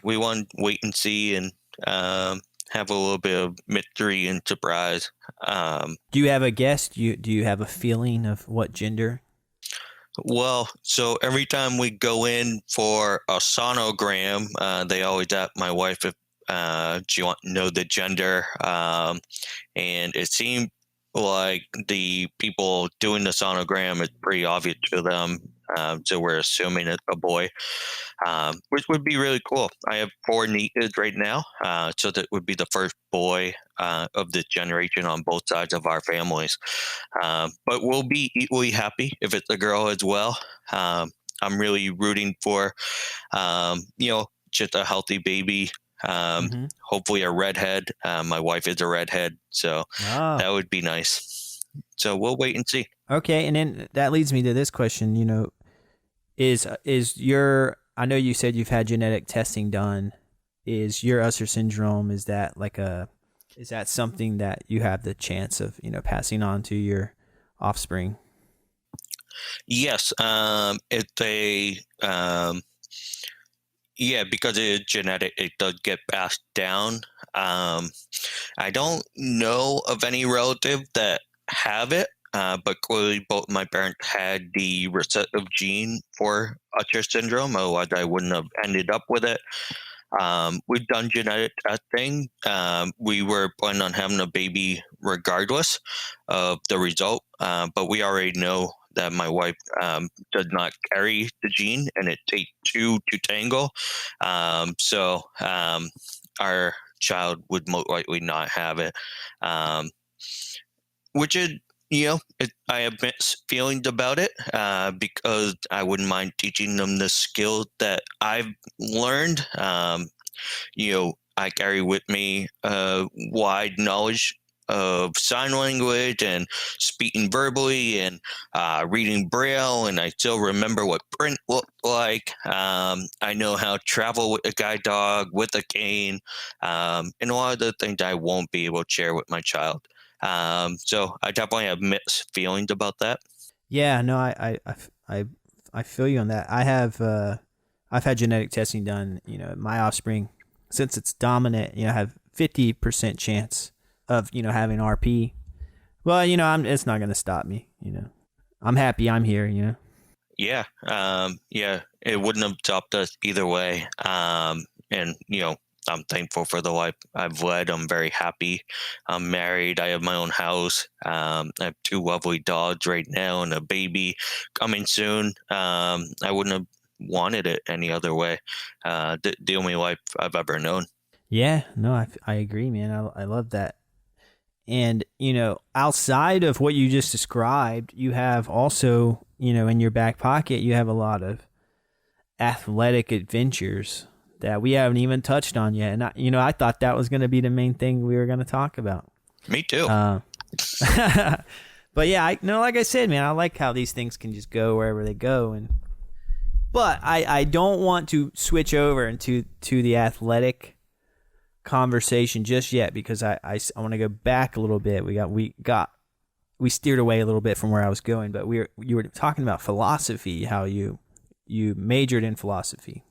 We want to wait and see, and have a little bit of mystery and surprise. Do you have a guess? Do you have a feeling of what gender? Well, so every time we go in for a sonogram, they always ask my wife if she want to know the gender, and it seemed like the people doing the sonogram is pretty obvious to them, so we're assuming it's a boy, which would be really cool. I have 4 nieces right now, so that would be the first boy of this generation on both sides of our families. But we'll be equally happy if it's a girl as well. I'm really rooting for, just a healthy baby. Hopefully a redhead. My wife is a redhead, so that would be nice. So we'll wait and see. Okay, and then that leads me to this question. Is your, I know you said you've had genetic testing done. Is your Usher syndrome, is that something that you have the chance of, passing on to your offspring? Yes. It's a, because it's genetic, it does get passed down. I don't know of any relative that have it, but clearly both my parents had the recessive gene for Usher syndrome. Otherwise, I wouldn't have ended up with it. We've done genetic testing. We were planning on having a baby regardless of the result, but we already know that my wife does not carry the gene, and it takes 2 to tango. So our child would most likely not have it, which is, I have mixed feelings about it, because I wouldn't mind teaching them the skills that I've learned. I carry with me a wide knowledge of sign language and speaking verbally and reading Braille, and I still remember what print looked like. I know how to travel with a guide dog, with a cane, and a lot of the things I won't be able to share with my child. So I definitely have mixed feelings about that. Yeah, no, I feel you on that. I've had genetic testing done. My offspring, since it's dominant, I have 50% chance of having RP. Well, it's not gonna stop me. I'm happy I'm here. Yeah, it wouldn't have stopped us either way. And I'm thankful for the life I've led. I'm very happy. I'm married. I have my own house. I have 2 lovely dogs right now and a baby coming soon. I wouldn't have wanted it any other way. The only life I've ever known. Yeah, no, I agree, man. I love that. And, outside of what you just described, you have also, in your back pocket, you have a lot of athletic adventures that we haven't even touched on yet. And, I thought that was going to be the main thing we were going to talk about. Me too. But yeah, like I said, man, I like how these things can just go wherever they go. But I don't want to switch over into the athletic conversation just yet, because I want to go back a little bit. We steered away a little bit from where I was going, but you were talking about philosophy, how you majored in philosophy.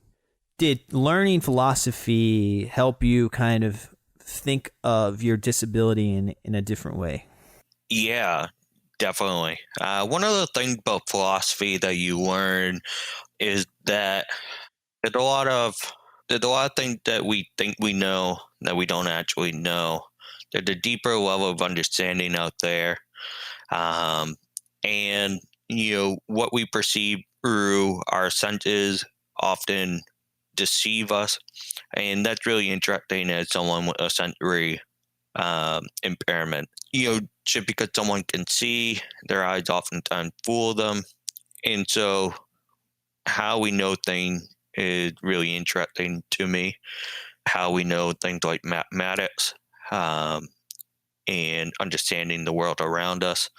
Did learning philosophy help you kind of think of your disability in a different way? Yeah, definitely. One of the things about philosophy that you learn is that there's a lot of things that we think we know that we don't actually know. There's a deeper level of understanding out there. And, what we perceive through our senses often deceive us. And that's really interesting as someone with a sensory impairment. Just because someone can see, their eyes oftentimes fool them. And so how we know things is really interesting to me. How we know things like mathematics and understanding the world around us,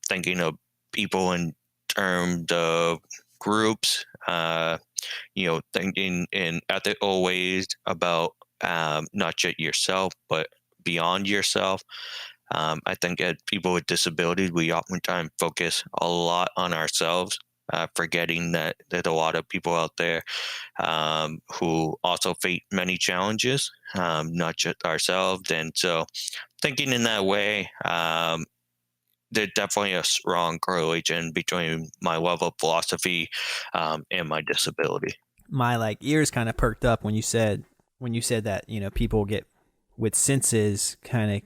thinking of people in terms of groups, thinking in ethical ways about not just yourself, but beyond yourself. I think as people with disabilities, we oftentimes focus a lot on ourselves, forgetting that there's a lot of people out there who also face many challenges, not just ourselves. And so thinking in that way, there's definitely a strong correlation between my level of philosophy and my disability. My ears kind of perked up when you said that, people get with senses kind of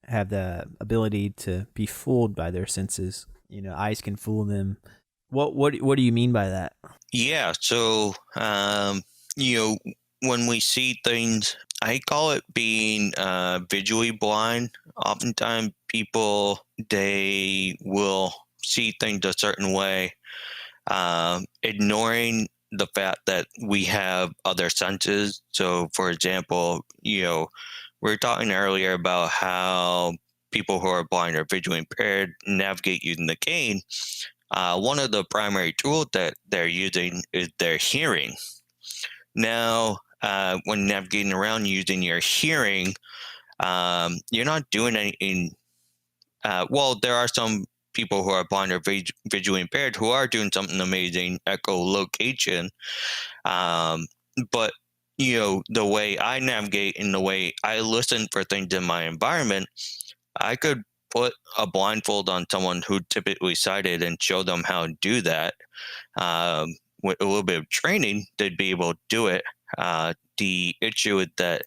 have the ability to be fooled by their senses. Eyes can fool them. What do you mean by that? Yeah, so when we see things, I call it being visually blind. Oftentimes people, they will see things a certain way, ignoring the fact that we have other senses. So for example, we were talking earlier about how people who are blind or visually impaired navigate using the cane. One of the primary tools that they're using is their hearing. Now, when navigating around using your hearing, you're not doing anything. There are some people who are blind or visually impaired who are doing something amazing, echolocation. But, the way I navigate and the way I listen for things in my environment, I could put a blindfold on someone who typically sighted and show them how to do that. With a little bit of training, they'd be able to do it. The issue is that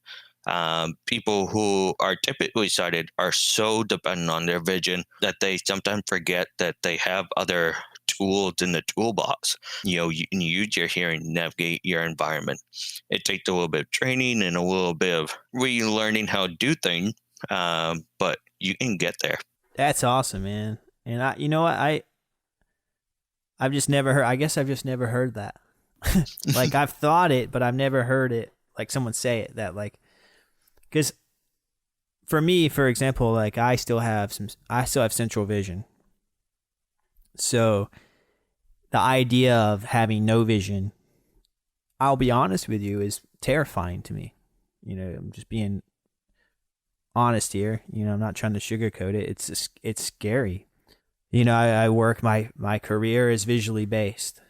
people who are typically sighted are so dependent on their vision that they sometimes forget that they have other tools in the toolbox. You can use your hearing to navigate your environment. It takes a little bit of training and a little bit of relearning how to do things, but you can get there. That's awesome, man. And I've just never heard. I guess I've just never heard that. I've thought it, but I've never heard it. Someone say it that because for me, for example, I still have central vision. So the idea of having no vision, I'll be honest with you, is terrifying to me. I'm just being honest here. I'm not trying to sugarcoat it. It's scary. I work, my career is visually based.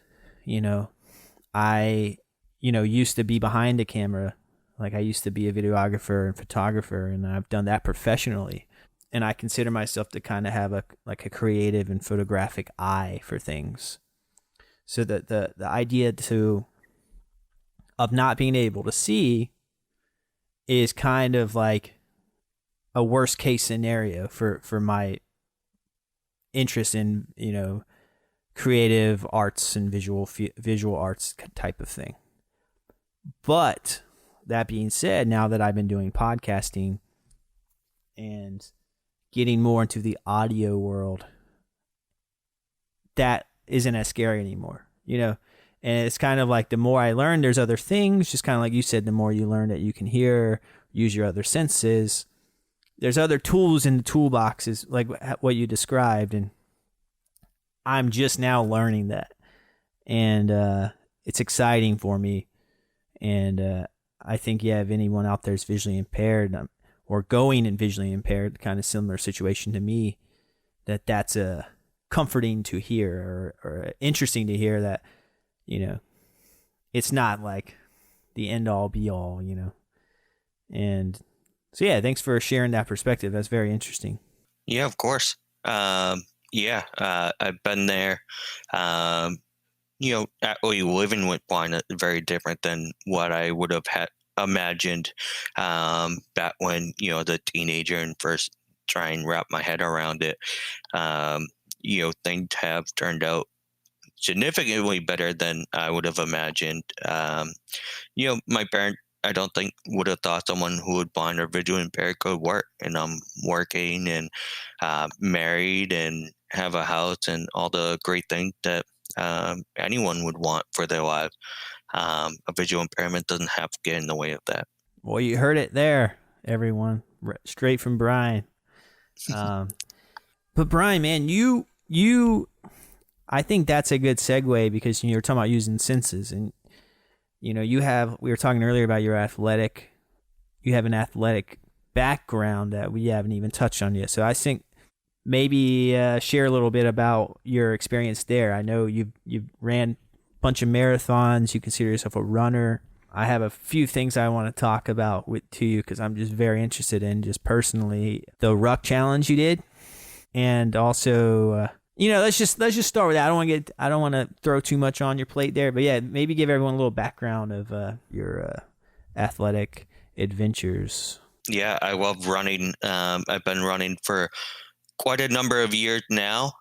I used to be behind a camera. I used to be a videographer and photographer, and I've done that professionally. And I consider myself to kind of have a creative and photographic eye for things. So that the idea of not being able to see is kind of like a worst case scenario for my interest in, creative arts and visual arts type of thing. But that being said, now that I've been doing podcasting, and getting more into the audio world, that isn't as scary anymore, And it's kind of like the more I learn, there's other things, just kind of like you said, the more you learn that you can hear, use your other senses. There's other tools in the toolboxes, like what you described, and I'm just now learning that. And it's exciting for me. And I think, if anyone out there is visually impaired or going and visually impaired, kind of similar situation to me, that's comforting to hear or interesting to hear that, it's not like the end all be all, And so, thanks for sharing that perspective. That's very interesting. Yeah, of course. I've been there. Actually living with blind is very different than what I would have imagined back when, the teenager and first try and wrap my head around it. Things have turned out significantly better than I would have imagined. My parents, I don't think, would have thought someone who would blind or visually impaired could work. And I'm working and married and have a house and all the great things that anyone would want for their life. A visual impairment doesn't have to get in the way of that. Well, you heard it there, everyone. Straight from Brian. But Brian, man, you I think that's a good segue, because you're talking about using senses, and we were talking earlier about you have an athletic background that we haven't even touched on yet. So I think maybe share a little bit about your experience there. I know you ran a bunch of marathons. You consider yourself a runner. I have a few things I want to talk about to you, because I'm just very interested in, just personally, the ruck challenge you did, and also let's just start with that. I don't want to throw too much on your plate there, but maybe give everyone a little background of your athletic adventures. Yeah, I love running. I've been running for quite a number of years now.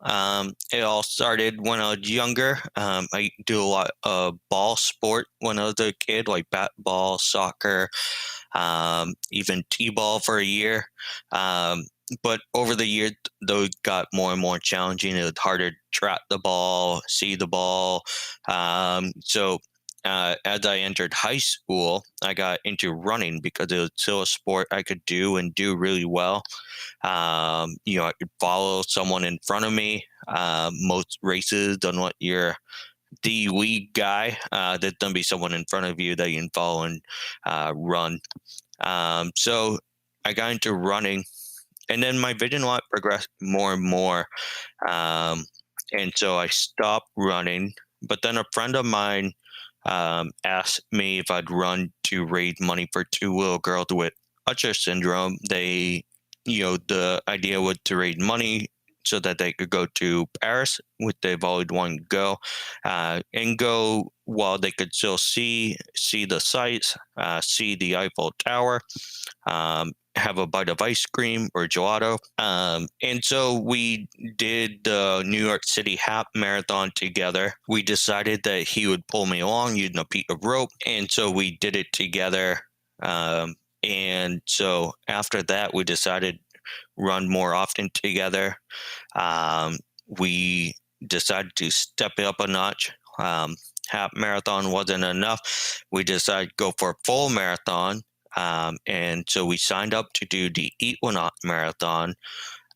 It all started when I was younger. I do a lot of ball sport when I was a kid, like bat ball, soccer, even t-ball for a year. But over the years, those got more and more challenging. It was harder to track the ball, see the ball. So as I entered high school, I got into running because it was still a sport I could do and do really well. I could follow someone in front of me. Most races, don't want your the lead guy. There's going to be someone in front of you that you can follow and run. So I got into running, and then my vision lot progressed more and more. And so I stopped running, but then a friend of mine asked me if I'd run to raise money for two little girls with Usher syndrome. The idea was to raise money so that they could go to Paris, which they've always wanted to go, and go while they could still see the sights, see the Eiffel Tower, have a bite of ice cream or gelato. And so we did the New York City half marathon together. We decided that he would pull me along using a piece of rope, and so we did it together. And so after that, we decided run more often together. We decided to step it up a notch. Half marathon wasn't enough. We decided to go for a full marathon. And so we signed up to do the Equinox Marathon.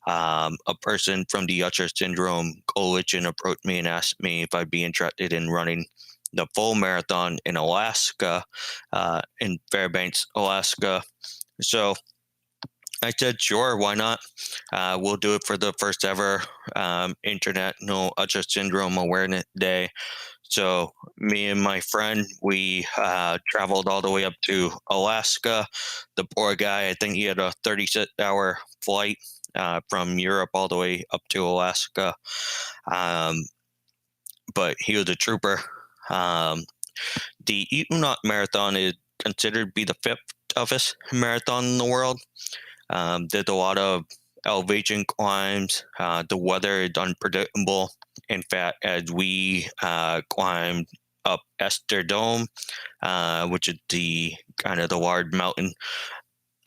A person from the Usher Syndrome Coalition approached me and asked me if I'd be interested in running the full marathon in Alaska, in Fairbanks, Alaska. So I said, sure, why not? We'll do it for the first ever International Usher Syndrome Awareness Day. So me and my friend, we traveled all the way up to Alaska. The poor guy, I think he had a 36-hour flight from Europe all the way up to Alaska. But he was a trooper. The Equinox Marathon is considered to be the fifth toughest marathon in the world. There's a lot of elevation climbs. The weather is unpredictable. In fact, as we climbed up Esther Dome, which is the kind of the large mountain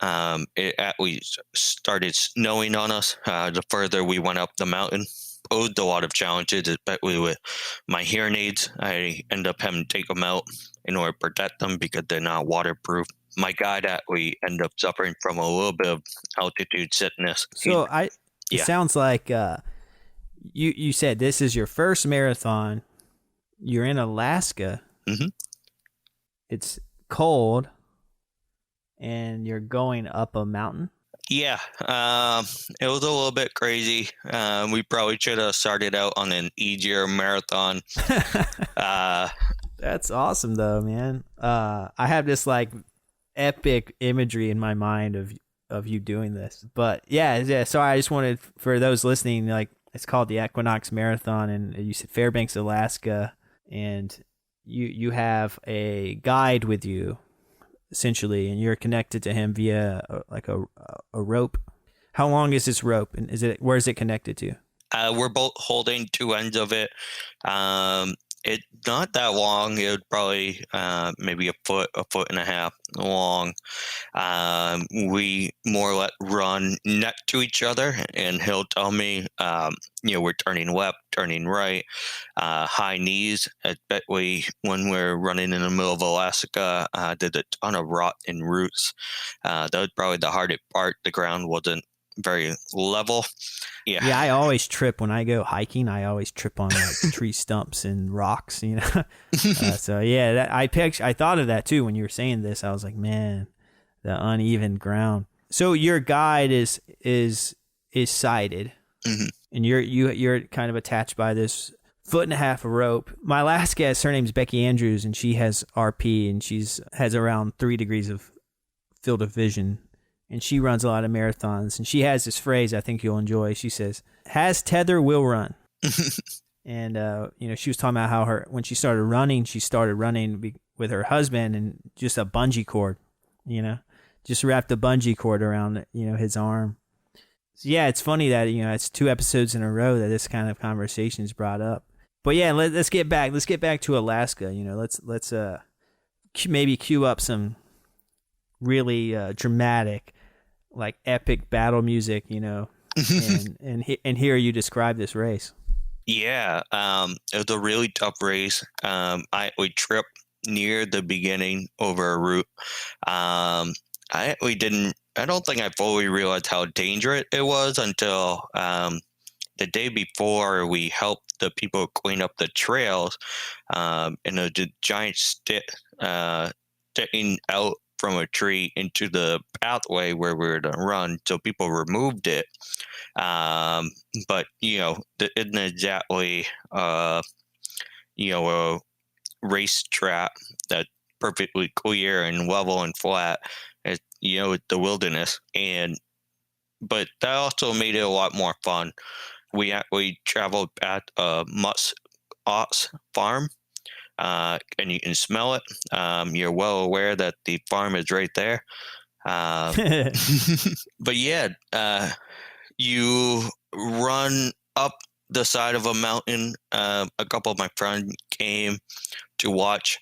It actually started snowing on us. The further we went up the mountain, posed a lot of challenges, especially with my hearing aids. I end up having to take them out in order to protect them because they're not waterproof. My guide actually ended up suffering from a little bit of altitude sickness. So it sounds like you said this is your first marathon. You're in Alaska. Mm-hmm. It's cold, and you're going up a mountain. Yeah, it was a little bit crazy. We probably should have started out on an easier marathon. That's awesome, though, man. I have this like epic imagery in my mind of you doing this. But yeah. Sorry, I just wanted, for those listening, like, it's called the Equinox Marathon, and you said Fairbanks, Alaska, and you have a guide with you, essentially, and you're connected to him via a rope. How long is this rope, and where is it connected to? We're both holding two ends of it. It's not that long. It would probably maybe a foot and a half long. We more or less run next to each other, and he'll tell me, we're turning left, turning right, high knees, especially when we're running in the middle of Alaska. There's a ton of rot and roots. That was probably the hardest part. The ground wasn't very level. Yeah, I always trip when I go hiking. I always trip on like tree stumps and rocks, so yeah, I thought of that too when you were saying this. I was like, man, the uneven ground. So your guide is sighted, mm-hmm. and you're kind of attached by this 1.5 foot of rope. My last guest, her name's Becky Andrews, and she has RP, and has around 3 degrees of field of vision. And she runs a lot of marathons. And she has this phrase I think you'll enjoy. She says, "Has tether, will run." And, she was talking about how when she started running with her husband and just a bungee cord, just wrapped a bungee cord around, his arm. So, yeah, it's funny that, it's 2 episodes in a row that this kind of conversation is brought up. But, yeah, let's get back to Alaska. Let's maybe cue up some really dramatic, like epic battle music, and hear you describe this race. Yeah, it was a really tough race. We tripped near the beginning over a route. I don't think I fully realized how dangerous it was until the day before we helped the people clean up the trails, and a giant stick sticking out from a tree into the pathway where we were to run, so people removed it. But it isn't exactly a race track that's perfectly clear and level and flat. It's the wilderness, but that also made it a lot more fun. We traveled at a musk ox farm. And you can smell it. You're well aware that the farm is right there. But yeah, you run up the side of a mountain. A couple of my friends came to watch.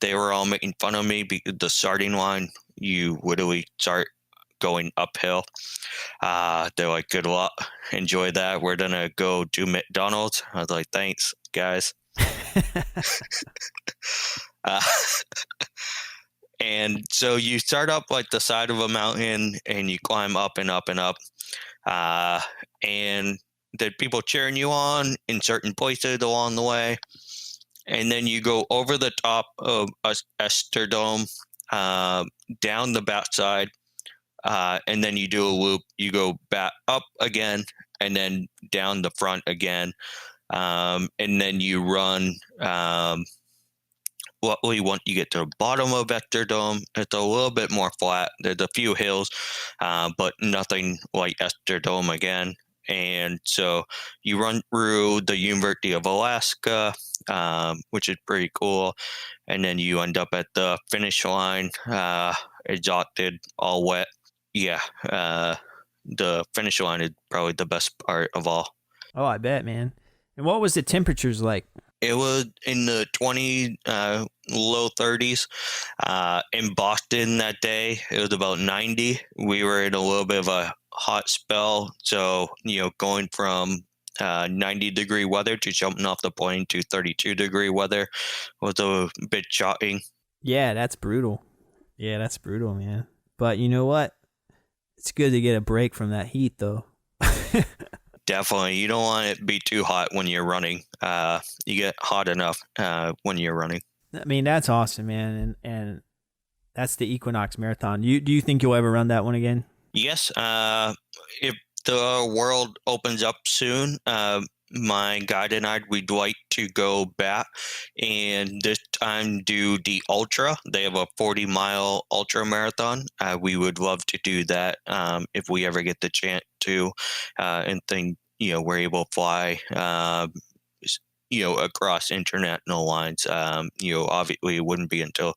They were all making fun of me because the starting line, you literally start going uphill. They're like, "Good luck, enjoy that. We're gonna go do McDonald's." I was like, "Thanks, guys." And so you start up like the side of a mountain, and you climb up and up and up, and there are people cheering you on in certain places along the way, and then you go over the top of Assistive Dome, down the backside, and then you do a loop. You go back up again, and then down the front again. And then you run, once you get to the bottom of Vector Dome, it's a little bit more flat. There's a few hills, but nothing like Vector Dome again. And so you run through the University of Alaska, which is pretty cool. And then you end up at the finish line, exhausted, all wet. Yeah, the finish line is probably the best part of all. Oh, I bet, man. And what was the temperatures like? It was in the 20, low 30s. In Boston that day, it was about 90. We were in a little bit of a hot spell. So, going from 90-degree weather to jumping off the plane to 32-degree weather was a bit shocking. Yeah, that's brutal. Yeah, that's brutal, man. But you know what? It's good to get a break from that heat, though. Definitely. You don't want it to be too hot when you're running. You get hot enough when you're running. I mean, that's awesome, man. And that's the Equinox Marathon. Do you think you'll ever run that one again? Yes. If the world opens up soon, my guide and we'd like to go back and this time do the ultra. They have a 40-mile ultra marathon. We would love to do that if we ever get the chance to, and think we're able to fly across international lines. Obviously it wouldn't be until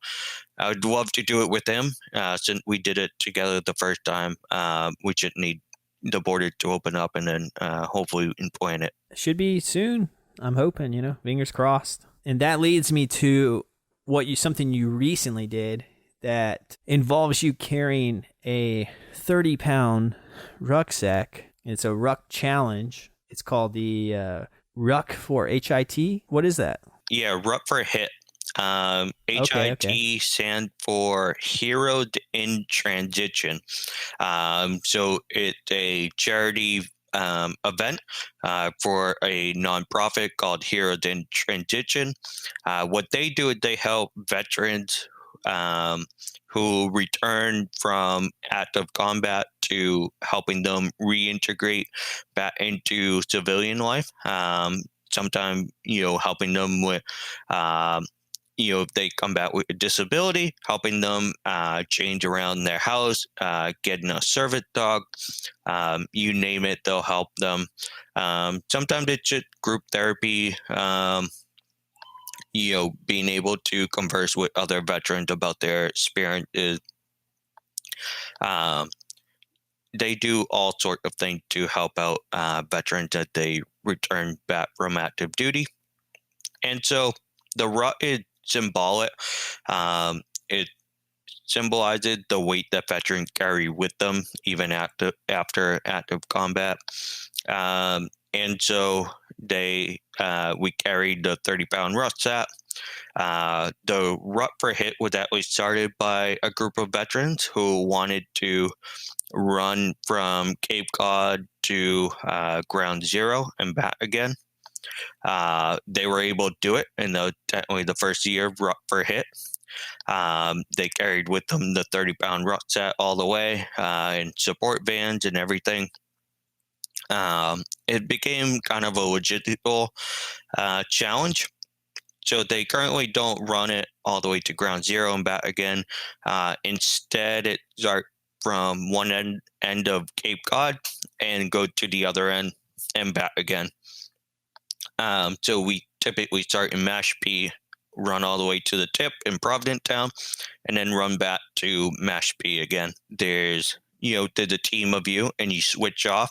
I would love to do it with him. Since we did it together the first time, we just need the border to open up and then hopefully we can plan it. Should be soon. I'm hoping, fingers crossed. And that leads me to something you recently did that involves you carrying a 30-pound rucksack. It's a ruck challenge. It's called the Ruck for HIT. What is that? Yeah, Ruck for HIT. HIT stand for Heroes in Transition. So it's a charity event for a nonprofit called Heroes in Transition. What they do is they help veterans who return from active combat to helping them reintegrate back into civilian life. Sometimes, helping them with if they come back with a disability, helping them change around their house, getting a service dog, you name it, they'll help them. Sometimes it's just group therapy, being able to converse with other veterans about their experiences. They do all sorts of things to help out veterans that they return back from active duty. And so the Ruck is symbolic. It symbolizes the weight that veterans carry with them even after active combat. And so we carried the 30-pound rucksack. The Ruck for HIT was actually started by a group of veterans who wanted to run from Cape Cod to Ground Zero and back again. They were able to do it in technically the first year of Ruck for HIT. They carried with them the 30-pound rucksack all the way, and support vans and everything. It became kind of a logistical challenge. So they currently don't run it all the way to Ground Zero and back again. Instead, it starts from one end of Cape Cod and go to the other end and back again. So we typically start in Mashpee, run all the way to the tip in Providentown, and then run back to Mashpee again. There's a team of you, and you switch off.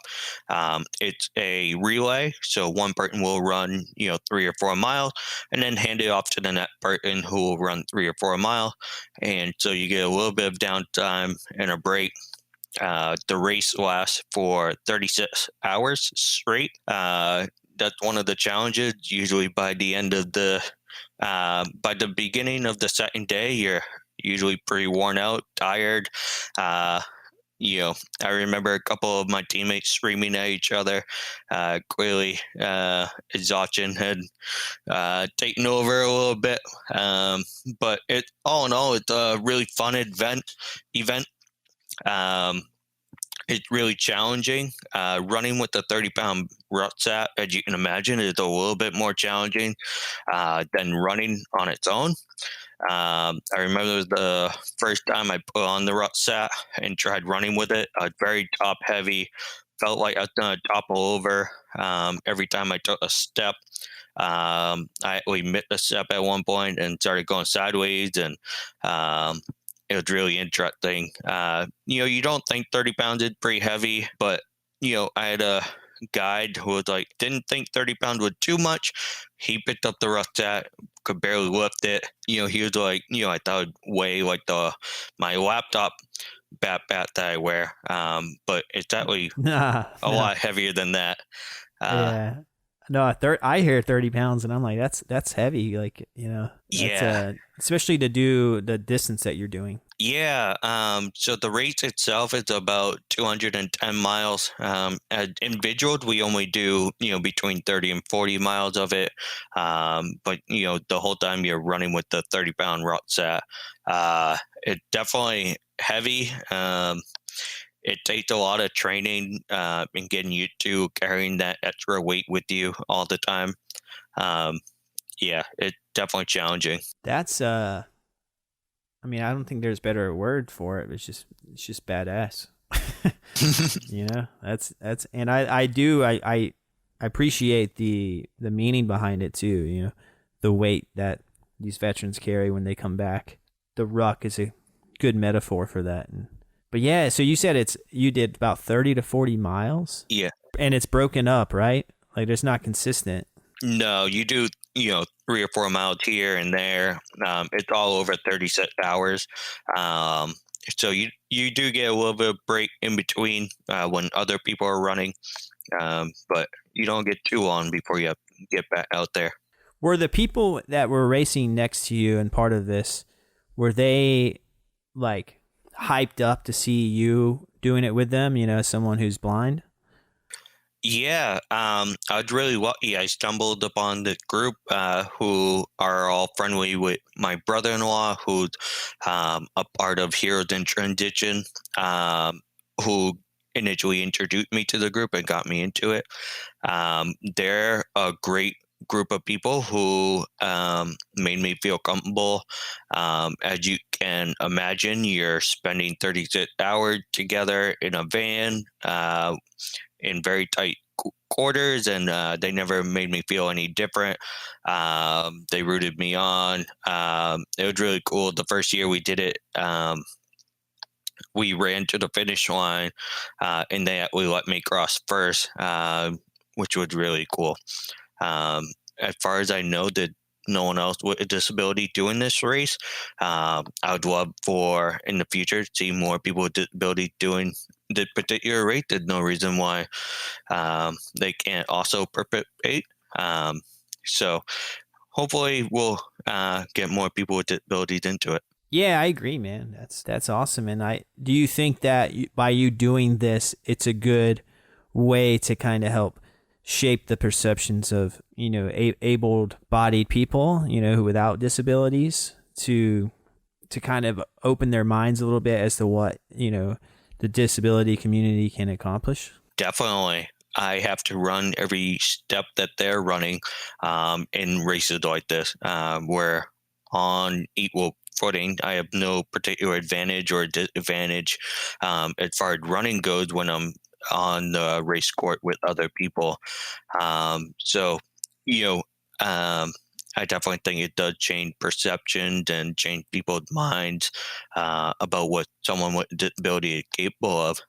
It's a relay, so one person will run 3 or 4 miles, and then hand it off to the next person who will run 3 or 4 miles, and so you get a little bit of downtime and a break. The race lasts for 36 hours straight. That's one of the challenges. Usually by the end of by the beginning of the second day, you're usually pretty worn out, tired. I remember a couple of my teammates screaming at each other. Clearly, exhaustion had taken over a little bit. But all in all, it's a really fun event. It's really challenging. Running with the 30-pound rucksack, as you can imagine, is a little bit more challenging than running on its own. I remember the first time I put on the rucksack and tried running with it. I was very top heavy, felt like I was going to topple over every time I took a step. We missed a step at one point and started going sideways, and it was really interesting. You don't think 30 pounds is pretty heavy, but I had a guide who was like, didn't think 30 pounds was too much. He picked up the rucksack, could barely lift it. He was like, I thought it'd weigh like my laptop backpack that I wear. But it's actually Nah, a lot heavier than that. Yeah. No, I hear 30 pounds and I'm like, that's heavy. Like, that's especially to do the distance that you're doing. Yeah. So the race itself is about 210 miles. As individuals, we only do, between 30 and 40 miles of it. But, the whole time you're running with the 30-pound rucksack, it's definitely heavy. It takes a lot of training and getting used to carrying that extra weight with you all the time. Yeah, it's definitely challenging. That's I don't think there's a better word for it. It's just badass. That's and I appreciate the meaning behind it too, the weight that these veterans carry when they come back. The ruck is a good metaphor for that. But yeah, so you said you did about 30 to 40 miles? Yeah. And it's broken up, right? Like it's not consistent. No, you do, 3 or 4 miles here and there. It's all over 36 hours. So you do get a little bit of break in between when other people are running. But you don't get too long before you get back out there. Were the people that were racing next to you and part of this, were they like hyped up to see you doing it with them, someone who's blind? Yeah, I was really lucky. I stumbled upon the group who are all friendly with my brother-in-law, who's a part of Heroes in Transition, who initially introduced me to the group and got me into it. They're a great group of people who made me feel comfortable. As you can imagine, you're spending 36 hours together in a van in very tight quarters, and they never made me feel any different. They rooted me on. It was really cool. The first year we did it, we ran to the finish line, and they let me cross first, which was really cool. As far as I know, that no one else with a disability doing this race. I would love for in the future to see more people with disability doing the particular race. There's no reason why they can't also participate. So hopefully we'll get more people with disabilities into it. Yeah, I agree, man. That's awesome. And do you think that by you doing this, it's a good way to kind of help shape the perceptions of, able-bodied people, who without disabilities to kind of open their minds a little bit as to what, the disability community can accomplish? Definitely. I have to run every step that they're running in races like this. We're on equal footing. I have no particular advantage or disadvantage as far as running goes when I'm on the race court with other people. I definitely think it does change perceptions and change people's minds about what someone with disability is capable of.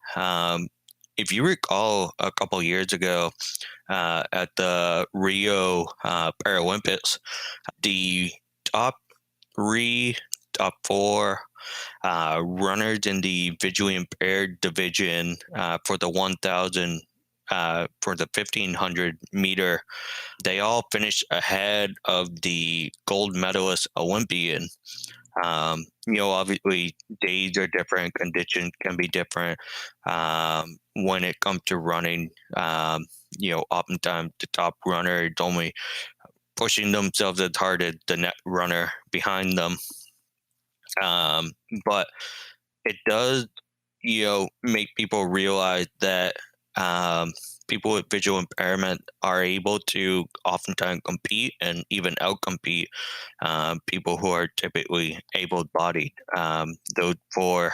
If you recall, a couple of years ago at the Rio Paralympics, the top 4 runners in the visually impaired division for the 1,000 for the 1,500 meter, they all finished ahead of the gold medalist Olympian. Obviously days are different, conditions can be different. When it comes to running, oftentimes the top runner is only pushing themselves as hard as the next runner behind them. But it does, make people realize that people with visual impairment are able to oftentimes compete and even outcompete people who are typically able-bodied. Those 4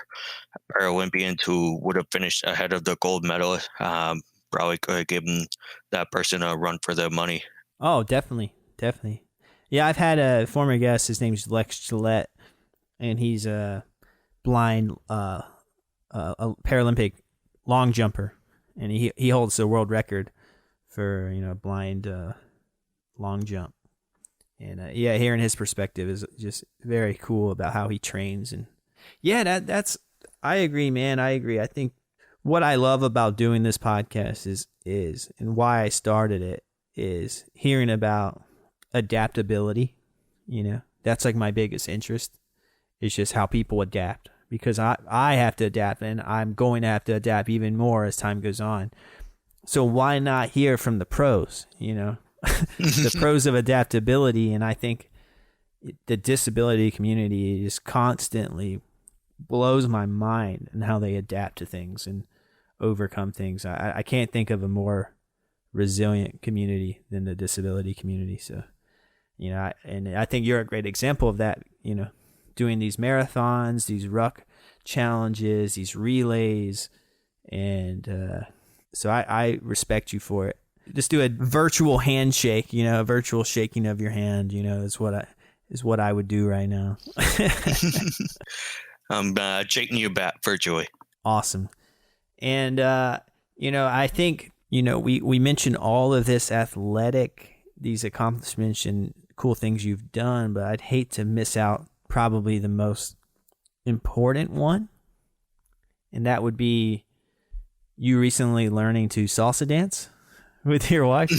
Paralympians who would have finished ahead of the gold medalist probably could have given that person a run for their money. Oh, definitely. Yeah, I've had a former guest. His name's Lex Gillette, and he's a blind a Paralympic long jumper, and he holds the world record for blind long jump. And hearing his perspective is just very cool about how he trains. And that's I agree, man. I agree. I think what I love about doing this podcast is and why I started it is hearing about adaptability. That's like my biggest interest. It's just how people adapt, because I have to adapt, and I'm going to have to adapt even more as time goes on. So why not hear from the pros, the pros of adaptability? And I think the disability community just constantly blows my mind and how they adapt to things and overcome things. I can't think of a more resilient community than the disability community. So, and I think you're a great example of that, doing these marathons, these ruck challenges, these relays. And so I respect you for it. Just do a virtual handshake, a virtual shaking of your hand, is what I would do right now. I'm shaking you back virtually. Awesome. And, I think, we mentioned all of this these accomplishments and cool things you've done, but I'd hate to miss out probably the most important one. And that would be you recently learning to salsa dance with your wife.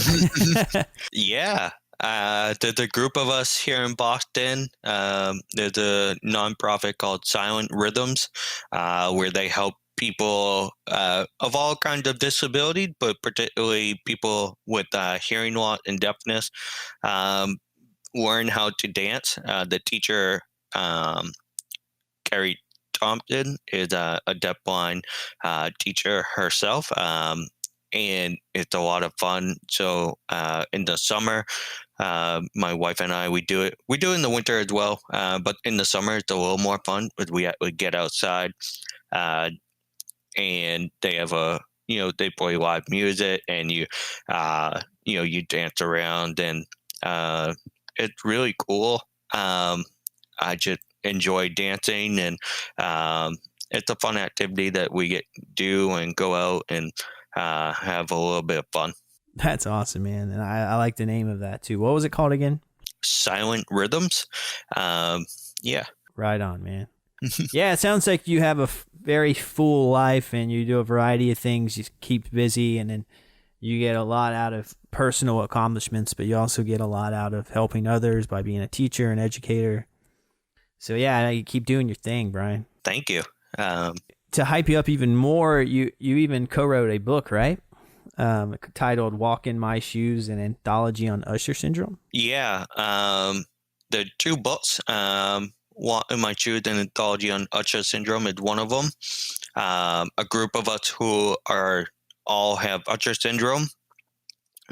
Yeah. There's a group of us here in Boston. There's a nonprofit called Silent Rhythms, where they help people of all kinds of disability, but particularly people with hearing loss and deafness, learn how to dance. The teacher, Carrie Thompson, is a deafblind teacher herself, and it's a lot of fun. So in the summer, my wife and I, we do it in the winter as well, but in the summer it's a little more fun because we get outside, and they have they play live music, and you dance around, and it's really cool. I just enjoy dancing, and it's a fun activity that we get to do and go out and have a little bit of fun. That's awesome, man. And I like the name of that too. What was it called again? Silent Rhythms. Yeah. Right on, man. Yeah, it sounds like you have a very full life and you do a variety of things. You keep busy, and then you get a lot out of personal accomplishments, but you also get a lot out of helping others by being a teacher and educator. So yeah, you keep doing your thing, Brian. Thank you. To hype you up even more, you even co-wrote a book, right? Titled "Walk in My Shoes: An Anthology on Usher Syndrome." Yeah, the two books. Walk in My Shoes: An Anthology on Usher Syndrome is one of them. A group of us who all have Usher syndrome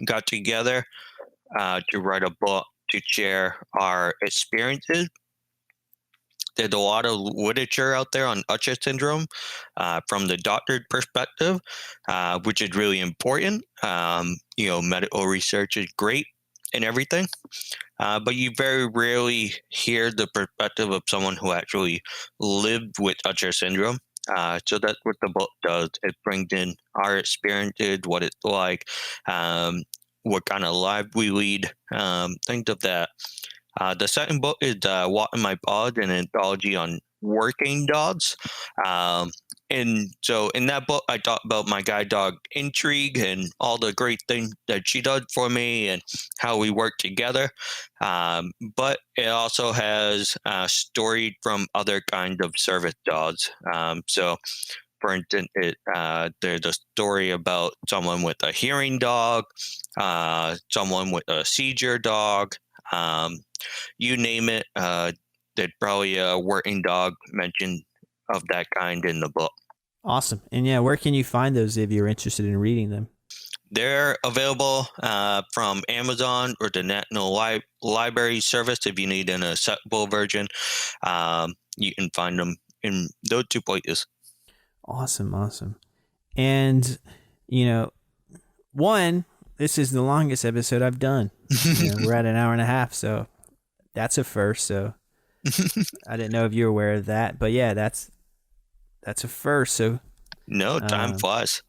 got together to write a book to share our experiences. There's a lot of literature out there on Usher syndrome from the doctor's perspective, which is really important. Medical research is great and everything, but you very rarely hear the perspective of someone who actually lived with Usher syndrome. So that's what the book does. It brings in our experiences, what it's like, what kind of life we lead, things of that. The second book is Walking My Paws, an anthology on working dogs. And so in that book, I talk about my guide dog Intrigue and all the great things that she does for me and how we work together. But it also has stories from other kinds of service dogs. So, for instance, there's a story about someone with a hearing dog, someone with a seizure dog. You name it, there's probably a working dog mentioned of that kind in the book. Awesome. And yeah, where can you find those if you're interested in reading them? They're available from Amazon or the National Library Service. If you need an accessible version, you can find them in those two places. Awesome. And, this is the longest episode I've done. We're at an hour and a half, so that's a first. So I didn't know if you were aware of that, but yeah, that's a first. So no, time flies.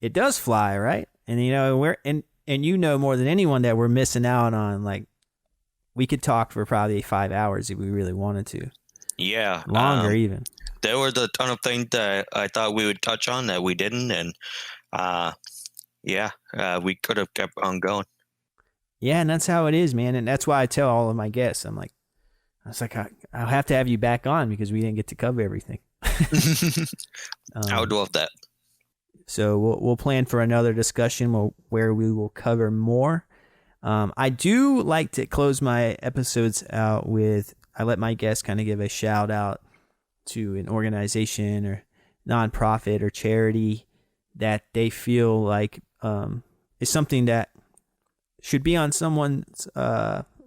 It does fly, right? And And you know more than anyone that we're missing out on, like, we could talk for probably 5 hours if we really wanted to. Yeah. Longer even. There was a ton of things that I thought we would touch on that we didn't. And we could have kept on going. Yeah, and that's how it is, man. And that's why I tell all of my guests, I was like, I'll have to have you back on because we didn't get to cover everything. I would love that. So we'll plan for another discussion where we will cover more. I do like to close my episodes out with, I let my guests kind of give a shout out to an organization or nonprofit or charity that they feel like is something that should be on someone's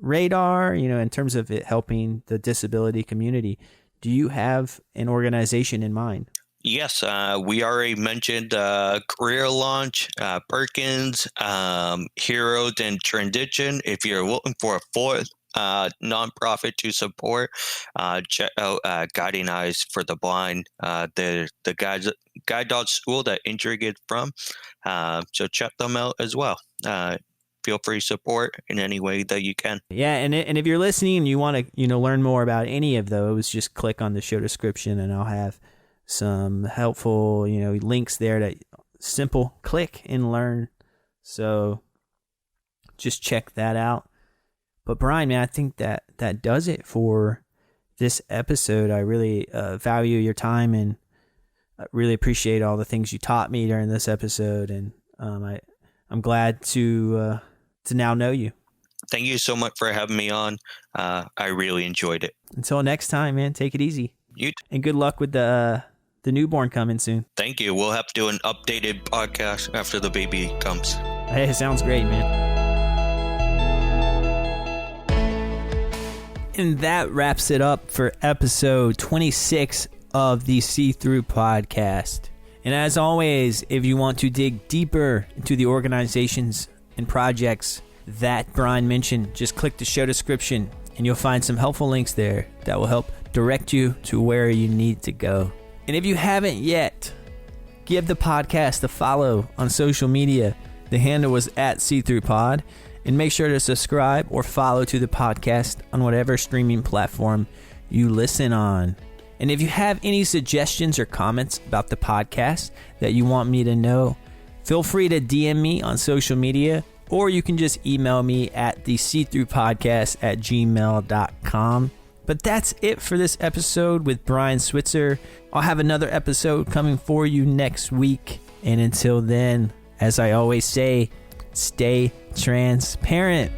radar, in terms of it helping the disability community. Do you have an organization in mind? Yes, we already mentioned Career Launch, Perkins, Heroes in Transition. If you're looking for a fourth nonprofit to support, check out Guiding Eyes for the Blind, the guide dog school that Injury gets from. So check them out as well. Feel free to support in any way that you can. Yeah, and if you're listening and you want to learn more about any of those, just click on the show description and I'll have some helpful links there that simple click and learn. So just check that out. But Brian, man, I think that does it for this episode. I really value your time and I really appreciate all the things you taught me during this episode, and I'm glad to now know you. Thank you so much for having me on. I really enjoyed it. Until next time, man, take it easy. And good luck with the newborn coming soon. Thank you. We'll have to do an updated podcast after the baby comes. Hey, sounds great, man. And that wraps it up for episode 26 of the See Through podcast. And as always, if you want to dig deeper into the organizations and projects that Brian mentioned, just click the show description and you'll find some helpful links there that will help direct you to where you need to go. And if you haven't yet, give the podcast a follow on social media. The handle was @SeeThroughPod. And make sure to subscribe or follow to the podcast on whatever streaming platform you listen on. And if you have any suggestions or comments about the podcast that you want me to know, feel free to DM me on social media, or you can just email me at theseethroughpodcast@gmail.com. But that's it for this episode with Brian Switzer. I'll have another episode coming for you next week. And until then, as I always say, stay transparent.